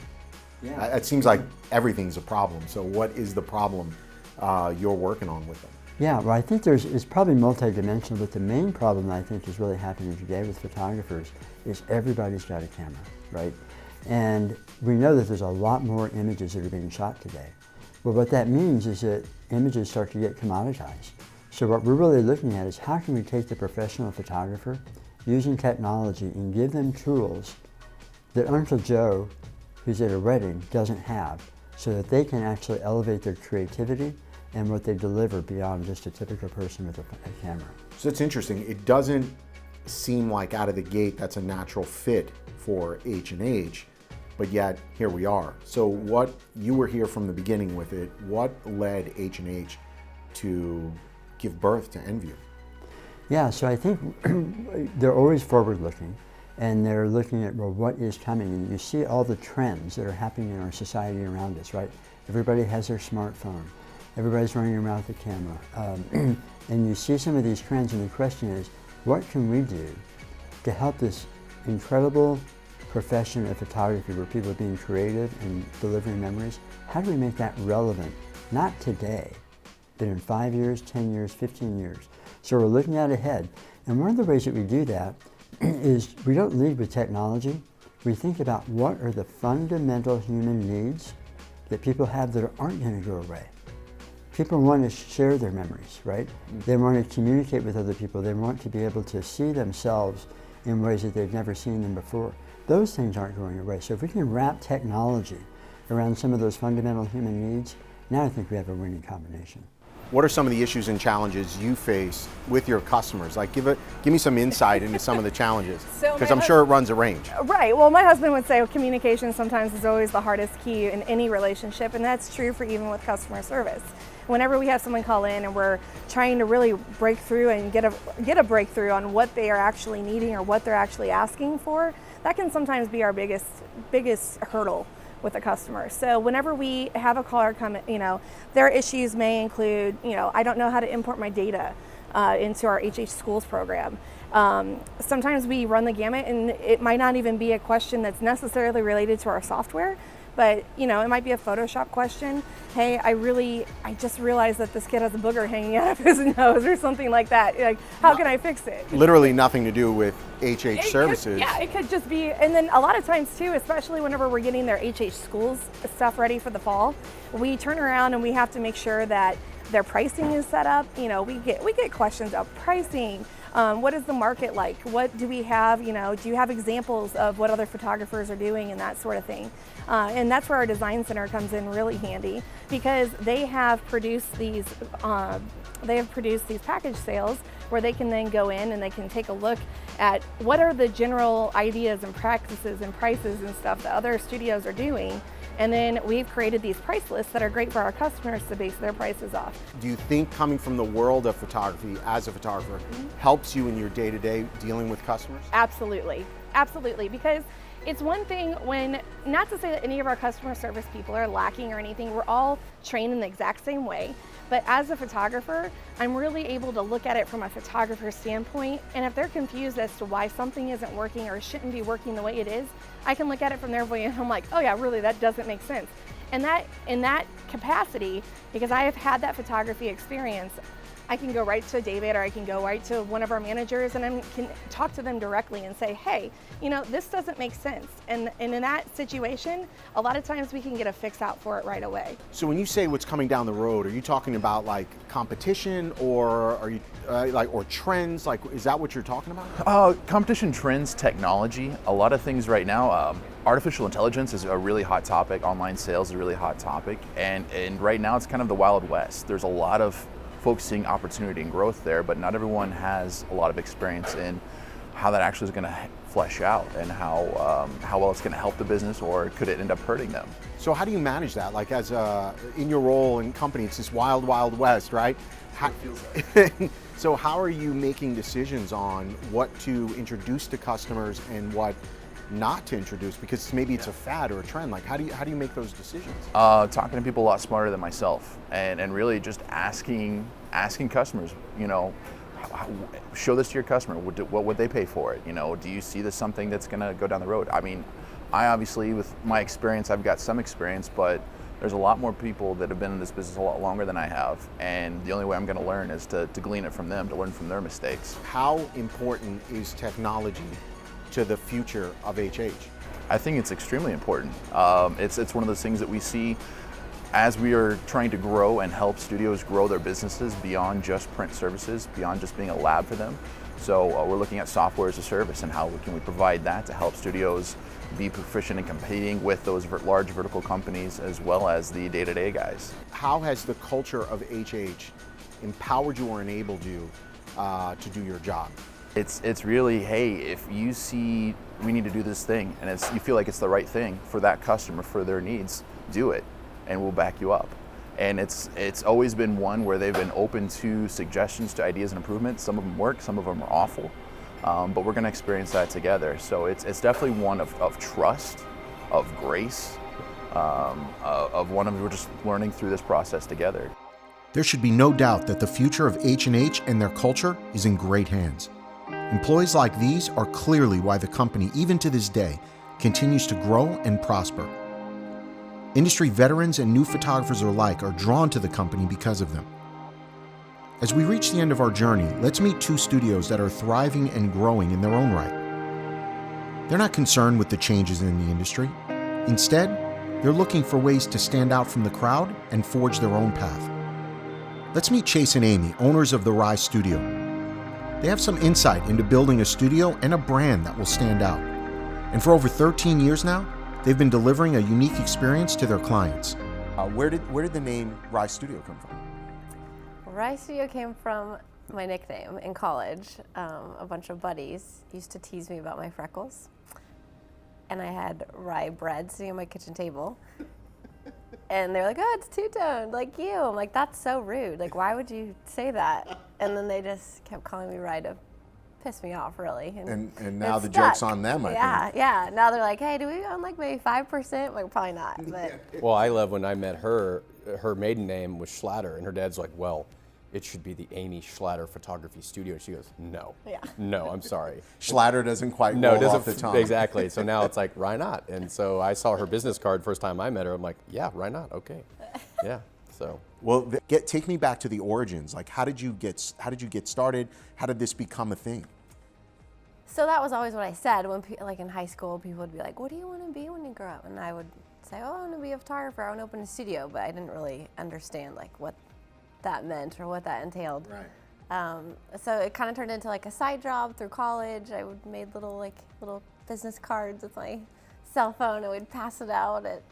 Yeah. It seems like everything's a problem. So what is the problem you're working on with them? Yeah, well, I think it's probably multidimensional, but the main problem I think is really happening today with photographers is everybody's got a camera, right? And we know that there's a lot more images that are being shot today. Well, what that means is that images start to get commoditized. So what we're really looking at is how can we take the professional photographer using technology and give them tools that Uncle Joe who's at a wedding doesn't have, so that they can actually elevate their creativity and what they deliver beyond just a typical person with a camera. So it's interesting. It doesn't seem like out of the gate that's a natural fit for H&H, but yet here we are. So what, you were here from the beginning with it, what led H&H to give birth to Enview? Yeah, so I think they're always forward-looking, and they're looking at, well, what is coming? And you see all the trends that are happening in our society around us, right? Everybody has their smartphone. Everybody's running around with a camera. And you see some of these trends, and the question is, what can we do to help this incredible profession of photography where people are being creative and delivering memories? How do we make that relevant, not today, but in 5 years, 10 years, 15 years? So we're looking out ahead. And one of the ways that we do that is we don't lead with technology. We think about what are the fundamental human needs that people have that aren't going to go away. People want to share their memories, right? They want to communicate with other people. They want to be able to see themselves in ways that they've never seen them before. Those things aren't going away. So if we can wrap technology around some of those fundamental human needs, now I think we have a winning combination. What are some of the issues and challenges you face with your customers? Like, give me some insight into some of the challenges, because I'm sure it runs a range. Right. Well, my husband would say communication sometimes is always the hardest key in any relationship, and that's true for even with customer service. Whenever we have someone call in and we're trying to really break through and get a breakthrough on what they are actually needing or what they're actually asking for, that can sometimes be our biggest hurdle with a customer. So whenever we have a caller come, their issues may include, I don't know how to import my data into our H&H Schools program. Sometimes we run the gamut, and it might not even be a question that's necessarily related to our software, but it might be a Photoshop question. Hey, I just realized that this kid has a booger hanging out of his nose or something like that. Like, how can I fix it? Literally nothing to do with H&H services. It could just be, and then a lot of times too, especially whenever we're getting their H&H Schools stuff ready for the fall, we turn around and we have to make sure that their pricing is set up. We get questions about pricing. What is the market like? What do we have? Do you have examples of what other photographers are doing and that sort of thing? And that's where our design center comes in really handy, because they have produced these package sales where they can then go in and they can take a look at what are the general ideas and practices and prices and stuff that other studios are doing. And then we've created these price lists that are great for our customers to base their prices off. Do you think coming from the world of photography as a photographer helps you in your day-to-day dealing with customers? Absolutely, absolutely, because it's one thing when, not to say that any of our customer service people are lacking or anything, we're all trained in the exact same way, but as a photographer, I'm really able to look at it from a photographer standpoint, and if they're confused as to why something isn't working or shouldn't be working the way it is, I can look at it from their point and I'm like, oh yeah, really, that doesn't make sense. And that, in that capacity, because I have had that photography experience, I can go right to David, or I can go right to one of our managers, and I can talk to them directly and say, hey, this doesn't make sense. And in that situation, a lot of times we can get a fix out for it right away. So when you say what's coming down the road, are you talking about like competition, or are you or trends? Like, is that what you're talking about? Competition, trends, technology. A lot of things right now. Artificial intelligence is a really hot topic. Online sales is a really hot topic, and right now it's kind of the Wild West. There's a lot of folks seeing opportunity and growth there, but not everyone has a lot of experience in how that actually is going to flesh out, and how well it's going to help the business, or could it end up hurting them. So how do you manage that? Like, as in your role in company, it's this wild, wild west, right? So how are you making decisions on what to introduce to customers and what not to introduce, because maybe it's a fad or a trend? Like, how do you make those decisions? Talking to people a lot smarter than myself, and really just asking customers, show this to your customer. What would they pay for it? Do you see this something that's going to go down the road? I mean, I obviously, with my experience, I've got some experience, but there's a lot more people that have been in this business a lot longer than I have, and the only way I'm going to learn is to glean it from them, to learn from their mistakes. How important is technology to the future of H&H? I think it's extremely important. It's one of those things that we see as we are trying to grow and help studios grow their businesses beyond just print services, beyond just being a lab for them. So we're looking at software as a service and how can we provide that to help studios be proficient in competing with those large vertical companies as well as the day-to-day guys. How has the culture of H&H empowered you or enabled you to do your job? It's really, hey, if you see we need to do this thing and you feel like it's the right thing for that customer, for their needs, do it, and we'll back you up. And it's always been one where they've been open to suggestions, to ideas and improvements. Some of them work, some of them are awful, but we're going to experience that together. So it's definitely one of trust, of grace, of one of we're just learning through this process together. There should be no doubt that the future of H&H and their culture is in great hands. Employees like these are clearly why the company, even to this day, continues to grow and prosper. Industry veterans and new photographers alike are drawn to the company because of them. As we reach the end of our journey, let's meet two studios that are thriving and growing in their own right. They're not concerned with the changes in the industry. Instead, they're looking for ways to stand out from the crowd and forge their own path. Let's meet Chase and Amy, owners of the Rye Studio. They have some insight into building a studio and a brand that will stand out. And for over 13 years now, they've been delivering a unique experience to their clients. Where did the name Rye Studio come from? Rye Studio came from my nickname in college. A bunch of buddies used to tease me about my freckles. And I had rye bread sitting on my kitchen table. And they're like, oh, it's two-toned, like you. I'm like, that's so rude. Like, why would you say that? And then they just kept calling me Rye to piss me off, really. And now the joke's on them, I think. Yeah. Now they're like, hey, do we own like maybe 5%? Like, probably not. But Well, I love when I met her, her maiden name was Schlatter, and her dad's like, well, it should be the Amy Schlatter Photography Studio. And she goes, no. Yeah. No, I'm sorry. Schlatter doesn't quite roll off the tongue. Exactly. So now it's like, why not? And so I saw her business card first time I met her. I'm like, yeah, why not? Okay. Yeah. So. Well, take me back to the origins. Like, how did you get started? How did this become a thing? so that was always what I said when, like in high school, people would be like, what do you want to be when you grow up? And I would say, oh, I want to be a photographer. I want to open a studio. But I didn't really understand like what that meant or what that entailed. Right. So it kind of turned into like a side job through college. I would made little business cards with my cell phone and we'd pass it out at,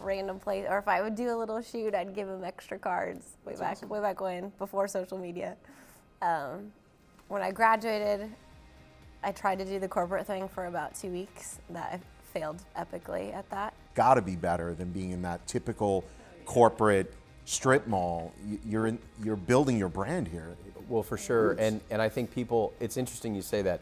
random place. Or if I would do a little shoot, I'd give them extra cards way back when, before social media. When I graduated, I tried to do the corporate thing for about 2 weeks. I failed epically at that. Got to be better than being in that typical corporate strip mall. You're building your brand here. Well, for sure, and I think people, it's interesting you say that.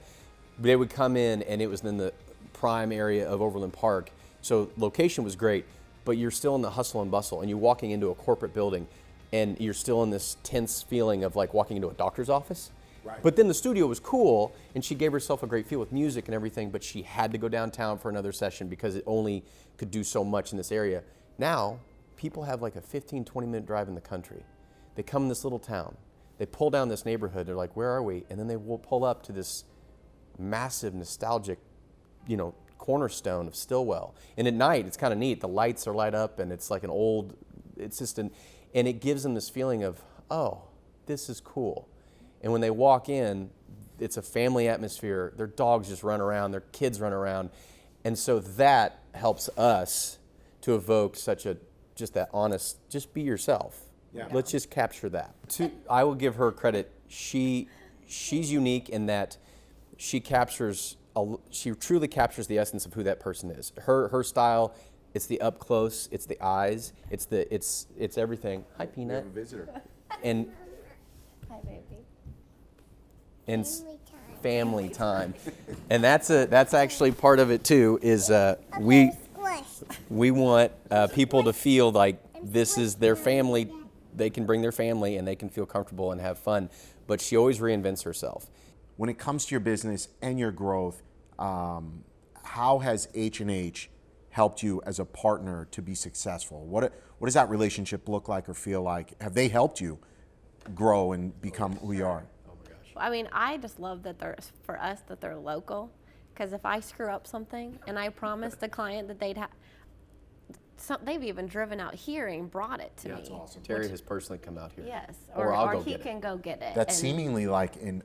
They would come in and it was in the prime area of Overland Park, so location was great, but you're still in the hustle and bustle, and you're walking into a corporate building, and you're still in this tense feeling of like walking into a doctor's office. Right. But then the studio was cool, and she gave herself a great feel with music and everything, but she had to go downtown for another session because it only could do so much in this area. Now, people have like a 15, 20-minute drive in the country. They come in this little town. They pull down this neighborhood. They're like, where are we? And then they will pull up to this massive, nostalgic, cornerstone of Stillwell. And at night, it's kind of neat. The lights are light up, and it's like and it gives them this feeling of, oh, this is cool. And when they walk in, it's a family atmosphere. Their dogs just run around. Their kids run around. And so that helps us to evoke just that honest, just be yourself. Yeah. Let's just capture that. I will give her credit. She's unique in that she truly captures the essence of who that person is. Her style, it's the up close, it's the eyes, it's everything. Hi, Peanut. We have a visitor. And hi, baby. And family time. And that's actually part of it too. Is we want people to feel like this is their family. They can bring their family and they can feel comfortable and have fun. But she always reinvents herself. When it comes to your business and your growth, how has H&H helped you as a partner to be successful? What does that relationship look like or feel like? Have they helped you grow and become who you are? I mean, I just love that they're local, because if I screw up something and I promised the client that they've even driven out here and brought it to me. That's awesome. Terry has personally come out here. Yes, or he can go get it. That's seemingly like an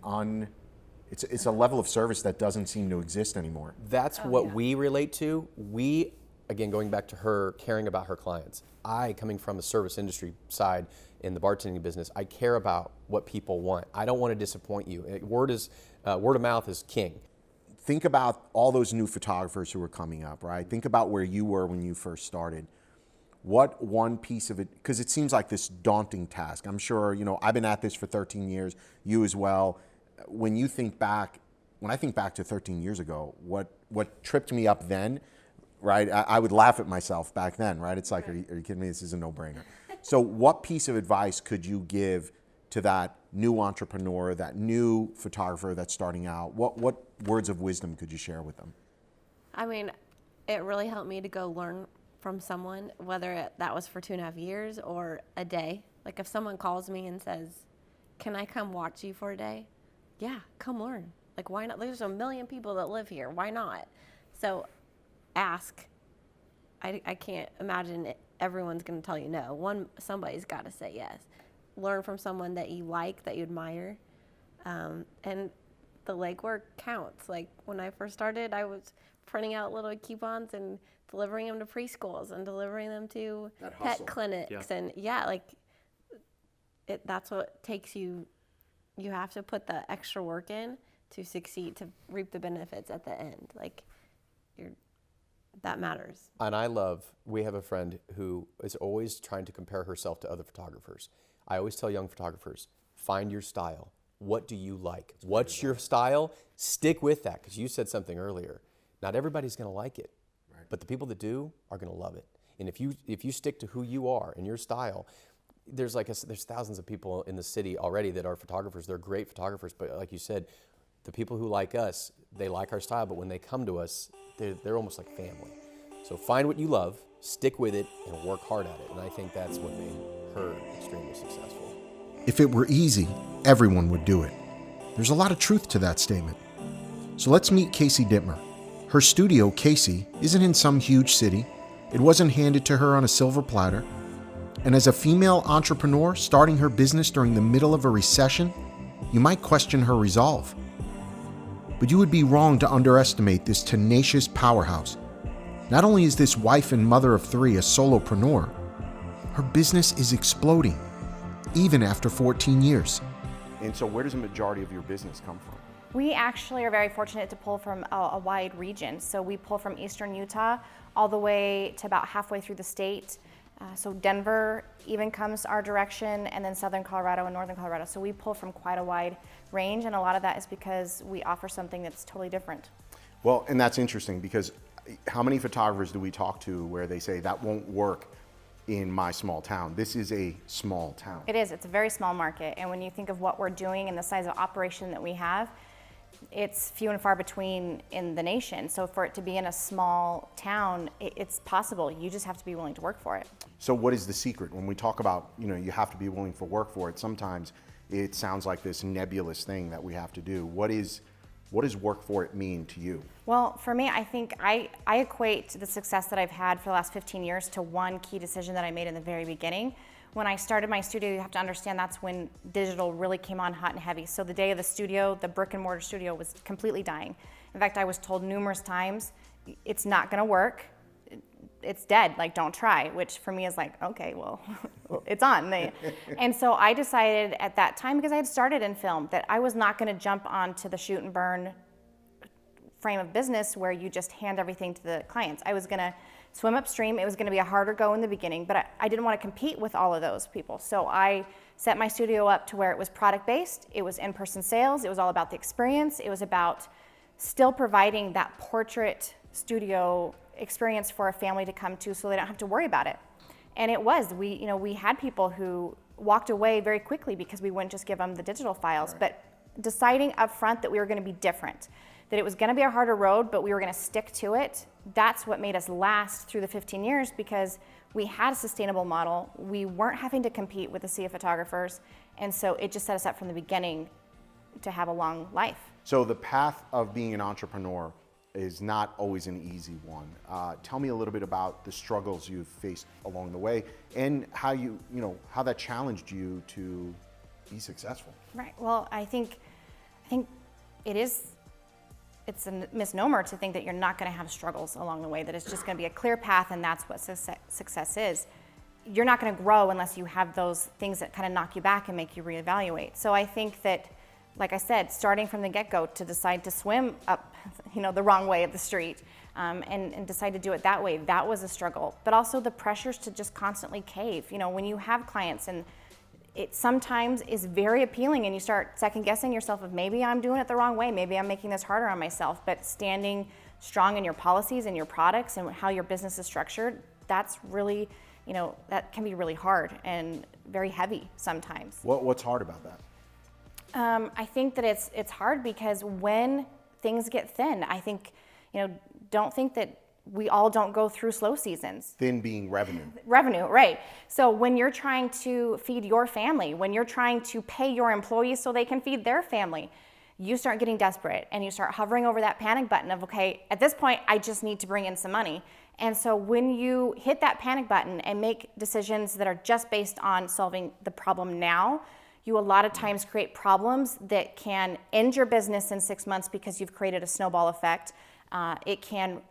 It's a level of service that doesn't seem to exist anymore. That's what we relate to. We, again, going back to her caring about her clients. I, coming from a service industry side in the bartending business, I care about what people want. I don't want to disappoint you. Word of mouth is king. Think about all those new photographers who are coming up, right? Think about where you were when you first started. What one piece of it, because it seems like this daunting task. I'm sure, I've been at this for 13 years, you as well. When I think back to 13 years ago, what tripped me up then, right? I would laugh at myself back then, right? It's like, are you kidding me? This is a no-brainer. So what piece of advice could you give to that new entrepreneur, that new photographer that's starting out? What words of wisdom could you share with them? I mean, it really helped me to go learn from someone, whether that was for 2.5 years or a day. Like if someone calls me and says, can I come watch you for a day? Yeah, come learn. Like why not? There's a million people that live here. Why not? So ask. I can't imagine everyone's going to tell you no. Somebody's got to say yes. Learn from someone that you like, that you admire. And the legwork counts. Like when I first started, I was printing out little coupons and delivering them to preschools and delivering them to pet clinics. And that's what takes you. You have to put the extra work in to succeed, to reap the benefits at the end. That matters. And we have a friend who is always trying to compare herself to other photographers. I always tell young photographers, find your style. What do you like? What's your style? Stick with that, because you said something earlier. Not everybody's going to like it, but the people that do are going to love it. And if you stick to who you are and your style, there's thousands of people in the city already that are photographers. They're great photographers, but like you said, the people who like us, they like our style, but when they come to us, they're almost like family. So find what you love, stick with it, and work hard at it. And I think that's what made her extremely successful. If it were easy, everyone would do it. There's a lot of truth to that statement. So let's meet Casey Dittmer. Her studio, Casey, isn't in some huge city. It wasn't handed to her on a silver platter. And as a female entrepreneur starting her business during the middle of a recession, you might question her resolve. But you would be wrong to underestimate this tenacious powerhouse. Not only is this wife and mother of 3 a solopreneur, her business is exploding, even after 14 years. And so where does the majority of your business come from? We actually are very fortunate to pull from a wide region. So we pull from eastern Utah all the way to about halfway through the state. So Denver even comes our direction, and then southern Colorado and northern Colorado. So we pull from quite a wide range, and a lot of that is because we offer something that's totally different. Well, and that's interesting, because how many photographers do we talk to where they say that won't work in my small town? This is a small town. It is. It's a very small market, and when you think of what we're doing and the size of operation that we have, it's few and far between in the nation. So for it to be in a small town, it's possible. You just have to be willing to work for it. So what is the secret? When we talk about, you have to be willing to work for it, sometimes it sounds like this nebulous thing that we have to do. What does work for it mean to you? Well, for me, I think I equate the success that I've had for the last 15 years to one key decision that I made in the very beginning. When I started my studio, you have to understand that's when digital really came on hot and heavy. So the day of the studio, the brick and mortar studio was completely dying. In fact, I was told numerous times, it's not gonna work. It's dead, like don't try, which for me is like, okay, well, it's on. And so I decided at that time, because I had started in film, that I was not gonna jump onto the shoot and burn frame of business where you just hand everything to the clients. I was gonna swim upstream. It was gonna be a harder go in the beginning, but I didn't wanna compete with all of those people. So I set my studio up to where it was product-based, it was in-person sales, it was all about the experience, it was about still providing that portrait studio experience for a family to come to so they don't have to worry about it. And it was, we had people who walked away very quickly because we wouldn't just give them the digital files, but deciding up front that we were gonna be different, that it was gonna be a harder road, but we were gonna stick to it. That's what made us last through the 15 years because we had a sustainable model. We weren't having to compete with a sea of photographers. And so it just set us up from the beginning to have a long life. So the path of being an entrepreneur is not always an easy one. Tell me a little bit about the struggles you've faced along the way and how how that challenged you to be successful. Right, well, I think it's a misnomer to think that you're not going to have struggles along the way, that it's just going to be a clear path and that's what success is. You're not going to grow unless you have those things that kind of knock you back and make you reevaluate. So I think that, like I said, starting from the get-go to decide to swim up, the wrong way of the street and decide to do it that way, that was a struggle. But also the pressures to just constantly cave. When you have clients, and it sometimes is very appealing and you start second guessing yourself of maybe I'm doing it the wrong way, maybe I'm making this harder on myself, but standing strong in your policies and your products and how your business is structured, that's really, that can be really hard and very heavy sometimes. What's hard about that? I think that it's hard because when things get thin, I think, don't think that we all don't go through slow seasons. Thin being revenue. Revenue, right. So when you're trying to feed your family, when you're trying to pay your employees so they can feed their family, you start getting desperate and you start hovering over that panic button of, okay, at this point, I just need to bring in some money. And so when you hit that panic button and make decisions that are just based on solving the problem now, you a lot of times create problems that can end your business in 6 months because you've created a snowball effect. It can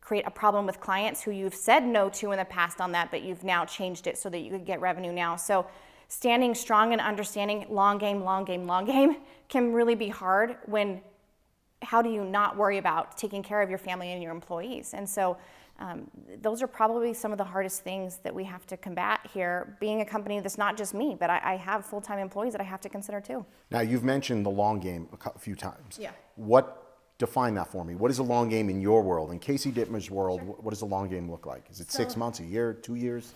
create a problem with clients who you've said no to in the past on that, but you've now changed it so that you could get revenue now. So standing strong and understanding long game can really be hard when, how do you not worry about taking care of your family and your employees? And so those are probably some of the hardest things that we have to combat here, being a company that's not just me, but I have full-time employees that I have to consider too. Now, you've mentioned the long game a few times. Yeah. Define that for me. What is a long game in your world? In Casey Dittmer's world, sure. What does a long game look like? Is it 6 months, a year, 2 years?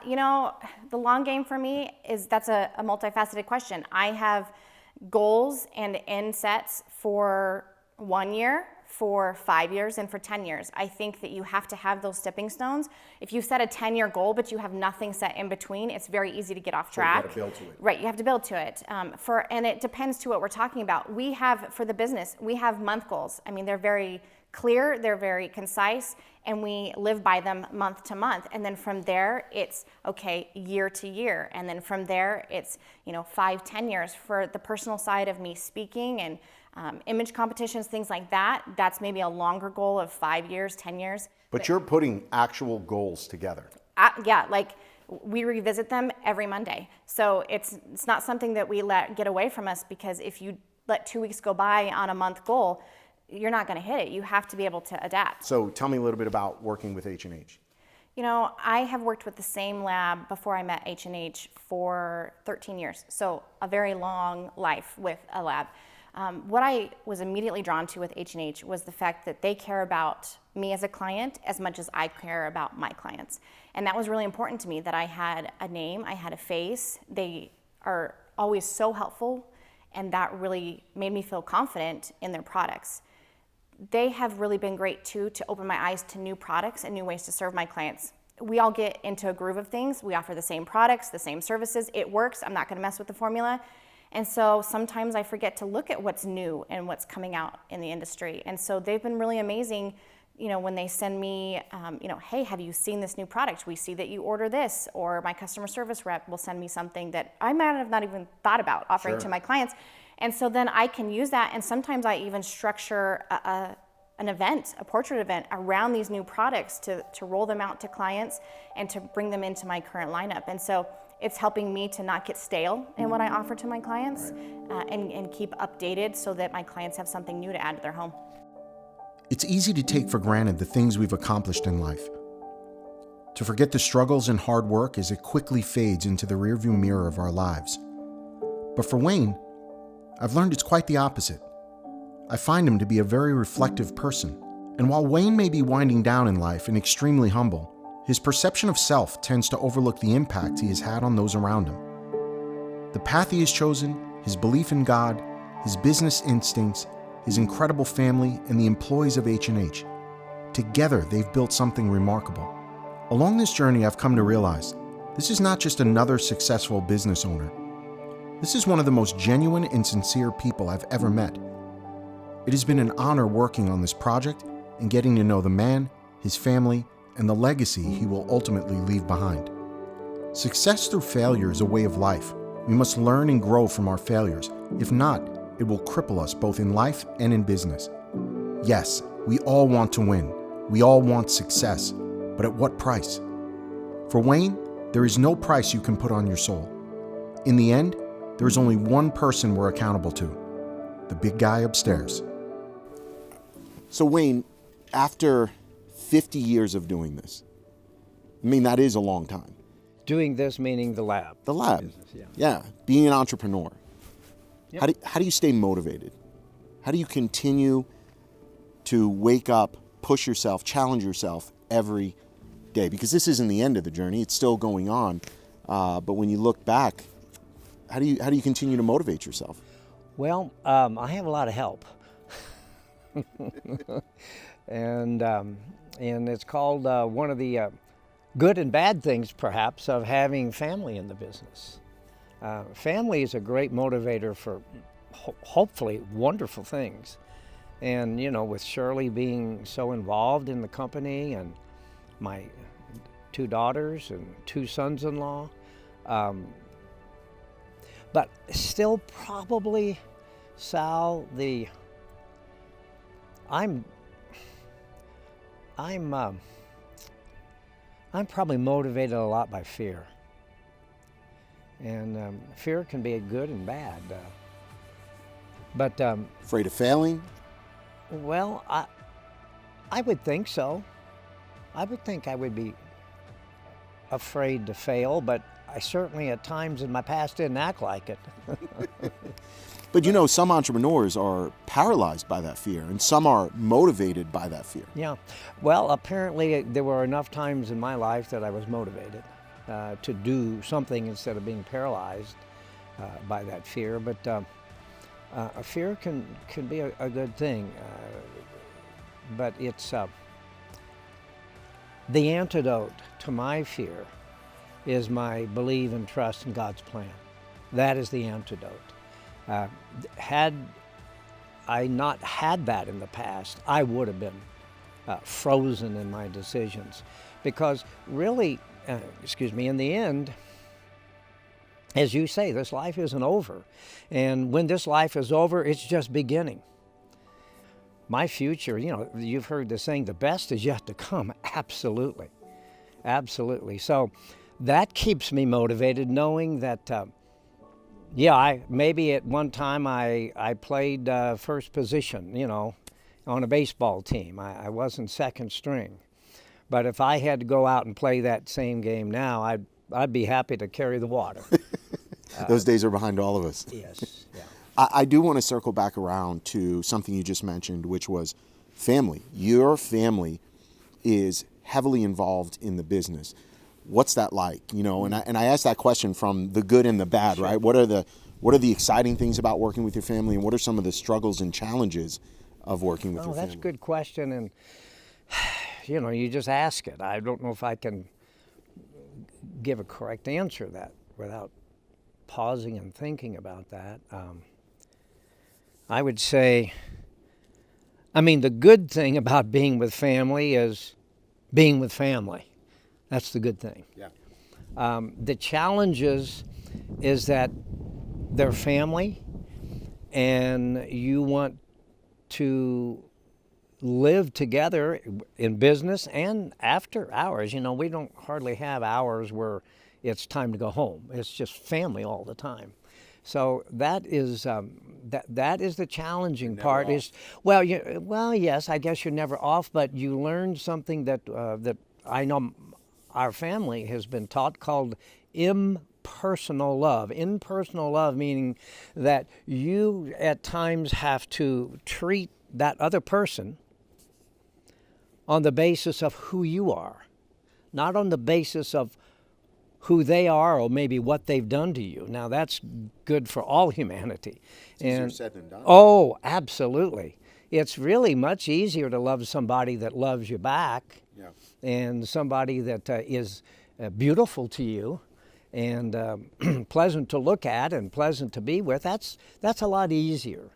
The long game for me that's a multifaceted question. I have goals and end sets for 1 year, for 5 years, and for 10 years. I think that you have to have those stepping stones. If you set a 10-year goal, but you have nothing set in between, it's very easy to get off track. So you got to build to it. Right, you have to build to it. And it depends to what we're talking about. We have, for the business, we have month goals. I mean, they're very clear, they're very concise, and we live by them month to month. And then from there, it's, okay, year to year. And then from there, it's, 5, 10 years. For the personal side of me speaking and image competitions, things like that, that's maybe a longer goal of 5 years, 10 years. But you're putting actual goals together. Yeah, like we revisit them every Monday. So it's not something that we let get away from us, because if you let 2 weeks go by on a month goal, you're not going to hit it. You have to be able to adapt. So tell me a little bit about working with H&H. I have worked with the same lab before I met H&H for 13 years. So a very long life with a lab. What I was immediately drawn to with H&H was the fact that they care about me as a client as much as I care about my clients. And that was really important to me, that I had a name, I had a face. They are always so helpful, and that really made me feel confident in their products. They have really been great too to open my eyes to new products and new ways to serve my clients. We all get into a groove of things. We offer the same products, the same services. It works. I'm not going to mess with the formula. And so sometimes I forget to look at what's new and what's coming out in the industry. And so they've been really amazing, when they send me, hey, have you seen this new product? We see that you order this. Or my customer service rep will send me something that I might have not even thought about offering to my clients. And so then I can use that. And sometimes I even structure an event, a portrait event around these new products to roll them out to clients and to bring them into my current lineup. And so it's helping me to not get stale in what I offer to my clients, and keep updated so that my clients have something new to add to their home. It's easy to take for granted the things we've accomplished in life, to forget the struggles and hard work as it quickly fades into the rearview mirror of our lives. But for Wayne, I've learned it's quite the opposite. I find him to be a very reflective person, and while Wayne may be winding down in life and extremely humble, his perception of self tends to overlook the impact he has had on those around him. The path he has chosen, his belief in God, his business instincts, his incredible family, and the employees of H&H. Together, they've built something remarkable. Along this journey, I've come to realize this is not just another successful business owner. This is one of the most genuine and sincere people I've ever met. It has been an honor working on this project and getting to know the man, his family, and the legacy he will ultimately leave behind. Success through failure is a way of life. We must learn and grow from our failures. If not, it will cripple us both in life and in business. Yes, we all want to win. We all want success, but at what price? For Wayne, there is no price you can put on your soul. In the end, there is only one person we're accountable to, the big guy upstairs. So Wayne, after 50 years of doing this, I mean, that is a long time. Doing this meaning the lab. The lab. Business, yeah. Being an entrepreneur. Yep. How do you stay motivated? How do you continue to wake up, push yourself, challenge yourself every day? Because this isn't the end of the journey. It's still going on. But when you look back, how do you continue to motivate yourself? Well, I have a lot of help. and it's called one of the good and bad things, perhaps, of having family in the business. Family is a great motivator for hopefully wonderful things. And, you know, with Shirley being so involved in the company and my 2 daughters and 2 sons-in-law, but still probably, Sal, I'm probably motivated a lot by fear. And fear can be good and bad. But afraid of failing? Well, I would think so. I would think I would be afraid to fail, but I certainly at times in my past didn't act like it. But you know, some entrepreneurs are paralyzed by that fear, and some are motivated by that fear. Yeah. Well, apparently there were enough times in my life that I was motivated to do something instead of being paralyzed by that fear. But a fear can be a good thing. But it's the antidote to my fear is my belief and trust in God's plan. That is the antidote. Had I not had that in the past, I would have been frozen in my decisions. Because really, in the end, as you say, this life isn't over. And when this life is over, it's just beginning. My future, you know, you've heard the saying, the best is yet to come. Absolutely. Absolutely. So that keeps me motivated, knowing that maybe at one time I played first position, you know, on a baseball team. I wasn't second string. But if I had to go out and play that same game now, I'd be happy to carry the water. Those days are behind all of us. Yes, yeah. I do want to circle back around to something you just mentioned, which was family. Your family is heavily involved in the business. What's that like? You know, and I asked that question from the good and the bad, right? What are the exciting things about working with your family, and what are some of the struggles and challenges of working with your family? That's a good question, and you know, you just ask it. I don't know if I can give a correct answer to that without pausing and thinking about that. I would say, the good thing about being with family is being with family. That's the good thing. Yeah. The challenges is that they're family, and you want to live together in business and after hours. You know, we don't hardly have hours where it's time to go home. It's just family all the time. So that is that is the challenging part. Is yes, I guess you're never off, but you learn something that that I know our family has been taught, called impersonal love. Impersonal love meaning that you at times have to treat that other person on the basis of who you are, not on the basis of who they are or maybe what they've done to you. Now that's good for all humanity. It's easier said than done. Oh, absolutely. It's really much easier to love somebody that loves you back, and somebody that is beautiful to you and pleasant to look at and pleasant to be with. That's a lot easier.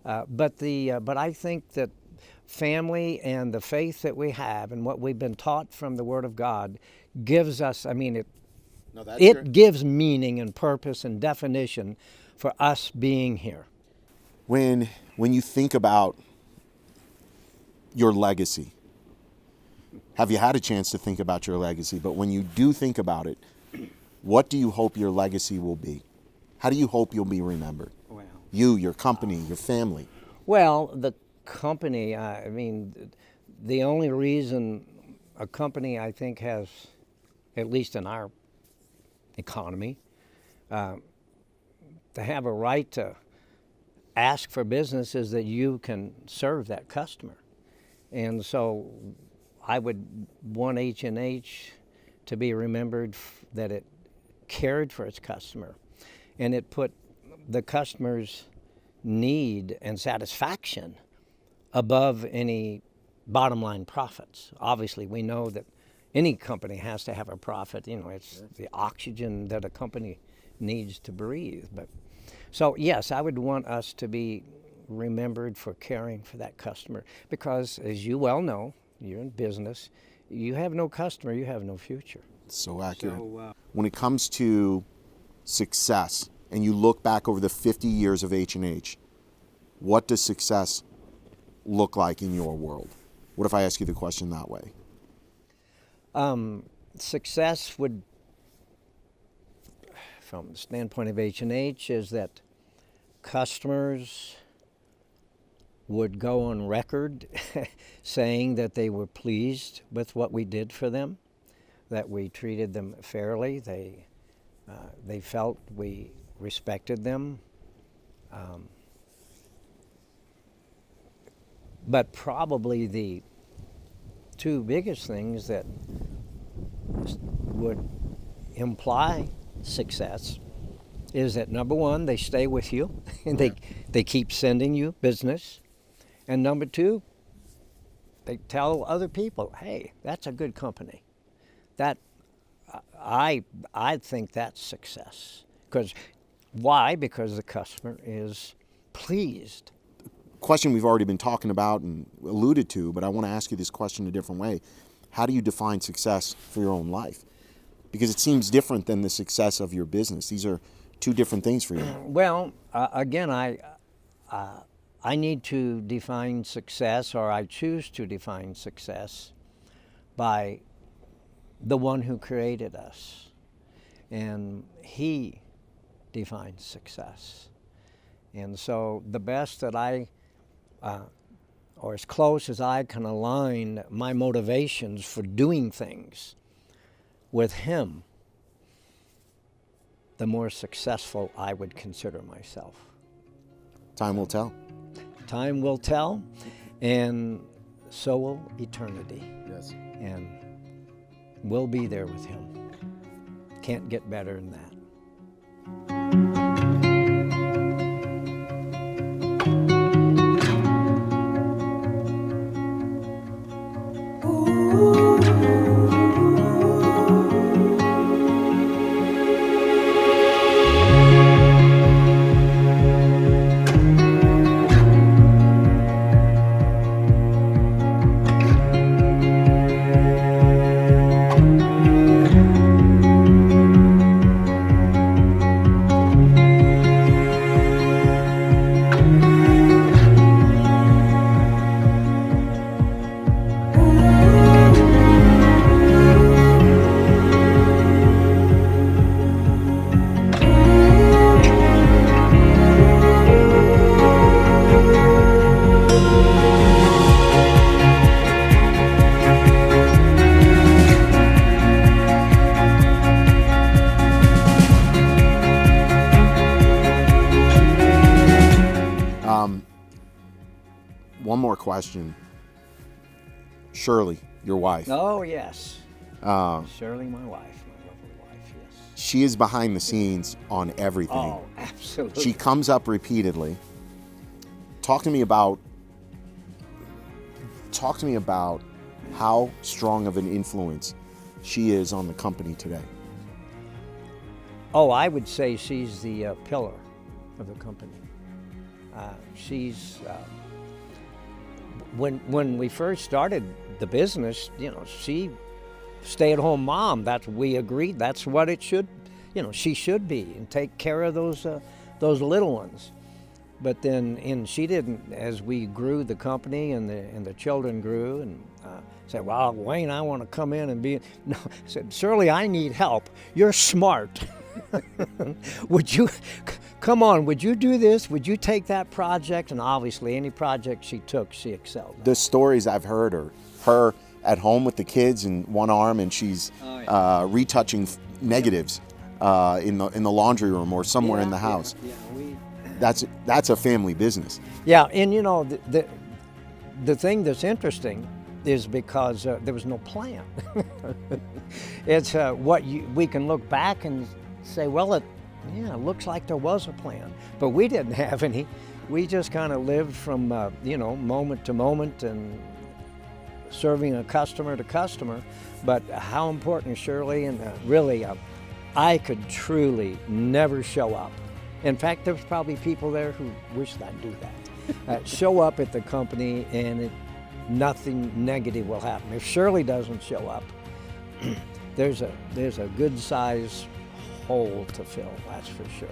But I think that family and the faith that we have and what we've been taught from the Word of God gives us, it gives meaning and purpose and definition for us being here. When you think about your legacy, have you had a chance to think about your legacy? But when you do think about it, what do you hope your legacy will be? How do you hope you'll be remembered? Well, you, your company, your family. Well, the company, I mean, the only reason a company, I think, has, at least in our economy, to have a right to ask for business is that you can serve that customer. And so I would want H&H to be remembered that it cared for its customer and it put the customer's need and satisfaction above any bottom line profits. Obviously, we know that any company has to have a profit. You know, it's the oxygen that a company needs to breathe. But so yes, I would want us to be remembered for caring for that customer because, as you well know, you're in business, you have no customer, you have no future. So accurate. When it comes to success, and you look back over the 50 years of H&H, what does success look like in your world? What if I ask you the question that way? Success would, from the standpoint of H&H, is that customers would go on record saying that they were pleased with what we did for them, that we treated them fairly, they felt we respected them. But probably the two biggest things that would imply success is that, number one, they stay with you and they keep sending you business. And number two, they tell other people, hey, that's a good company. That I think that's success. Why? Because the customer is pleased. Question we've already been talking about and alluded to, but I want to ask you this question a different way. How do you define success for your own life? Because it seems different than the success of your business. These are two different things for you. Well, again, I need to define success, or I choose to define success by the one who created us. And he defines success. And so the best that or as close as I can align my motivations for doing things with him, the more successful I would consider myself. Time will tell. Time will tell, and so will eternity. Yes. And we'll be there with him. Can't get better than that. One more question. Shirley, your wife. Oh, yes. Shirley, my wife, my lovely wife, yes. She is behind the scenes on everything. Oh, absolutely. She comes up repeatedly. Talk to me about how strong of an influence she is on the company today. Oh, I would say she's the pillar of the company. She's when we first started the business, you know, she stay-at-home mom. We agreed that's what it should, you know, she should be and take care of those little ones. But then, and she didn't, as we grew the company and the children grew, and said, well, Wayne, I want to come in and be, no, I said, Shirley, I need help. You're smart. Would you, come on, would you do this? Would you take that project? And obviously any project she took, she excelled. The stories I've heard are her at home with the kids in one arm, and she's retouching negatives in the laundry room or somewhere in the house. That's a family business. Yeah, and you know, the thing that's interesting is because there was no plan. It's we can look back and say, well, it looks like there was a plan, but we didn't have any. We just kind of lived from moment to moment and serving a customer to customer. But how important, Shirley, and really, I could truly never show up. In fact, there's probably people there who wish I'd do that. Show up at the company and nothing negative will happen. If Shirley doesn't show up, there's a good size hole to fill, that's for sure.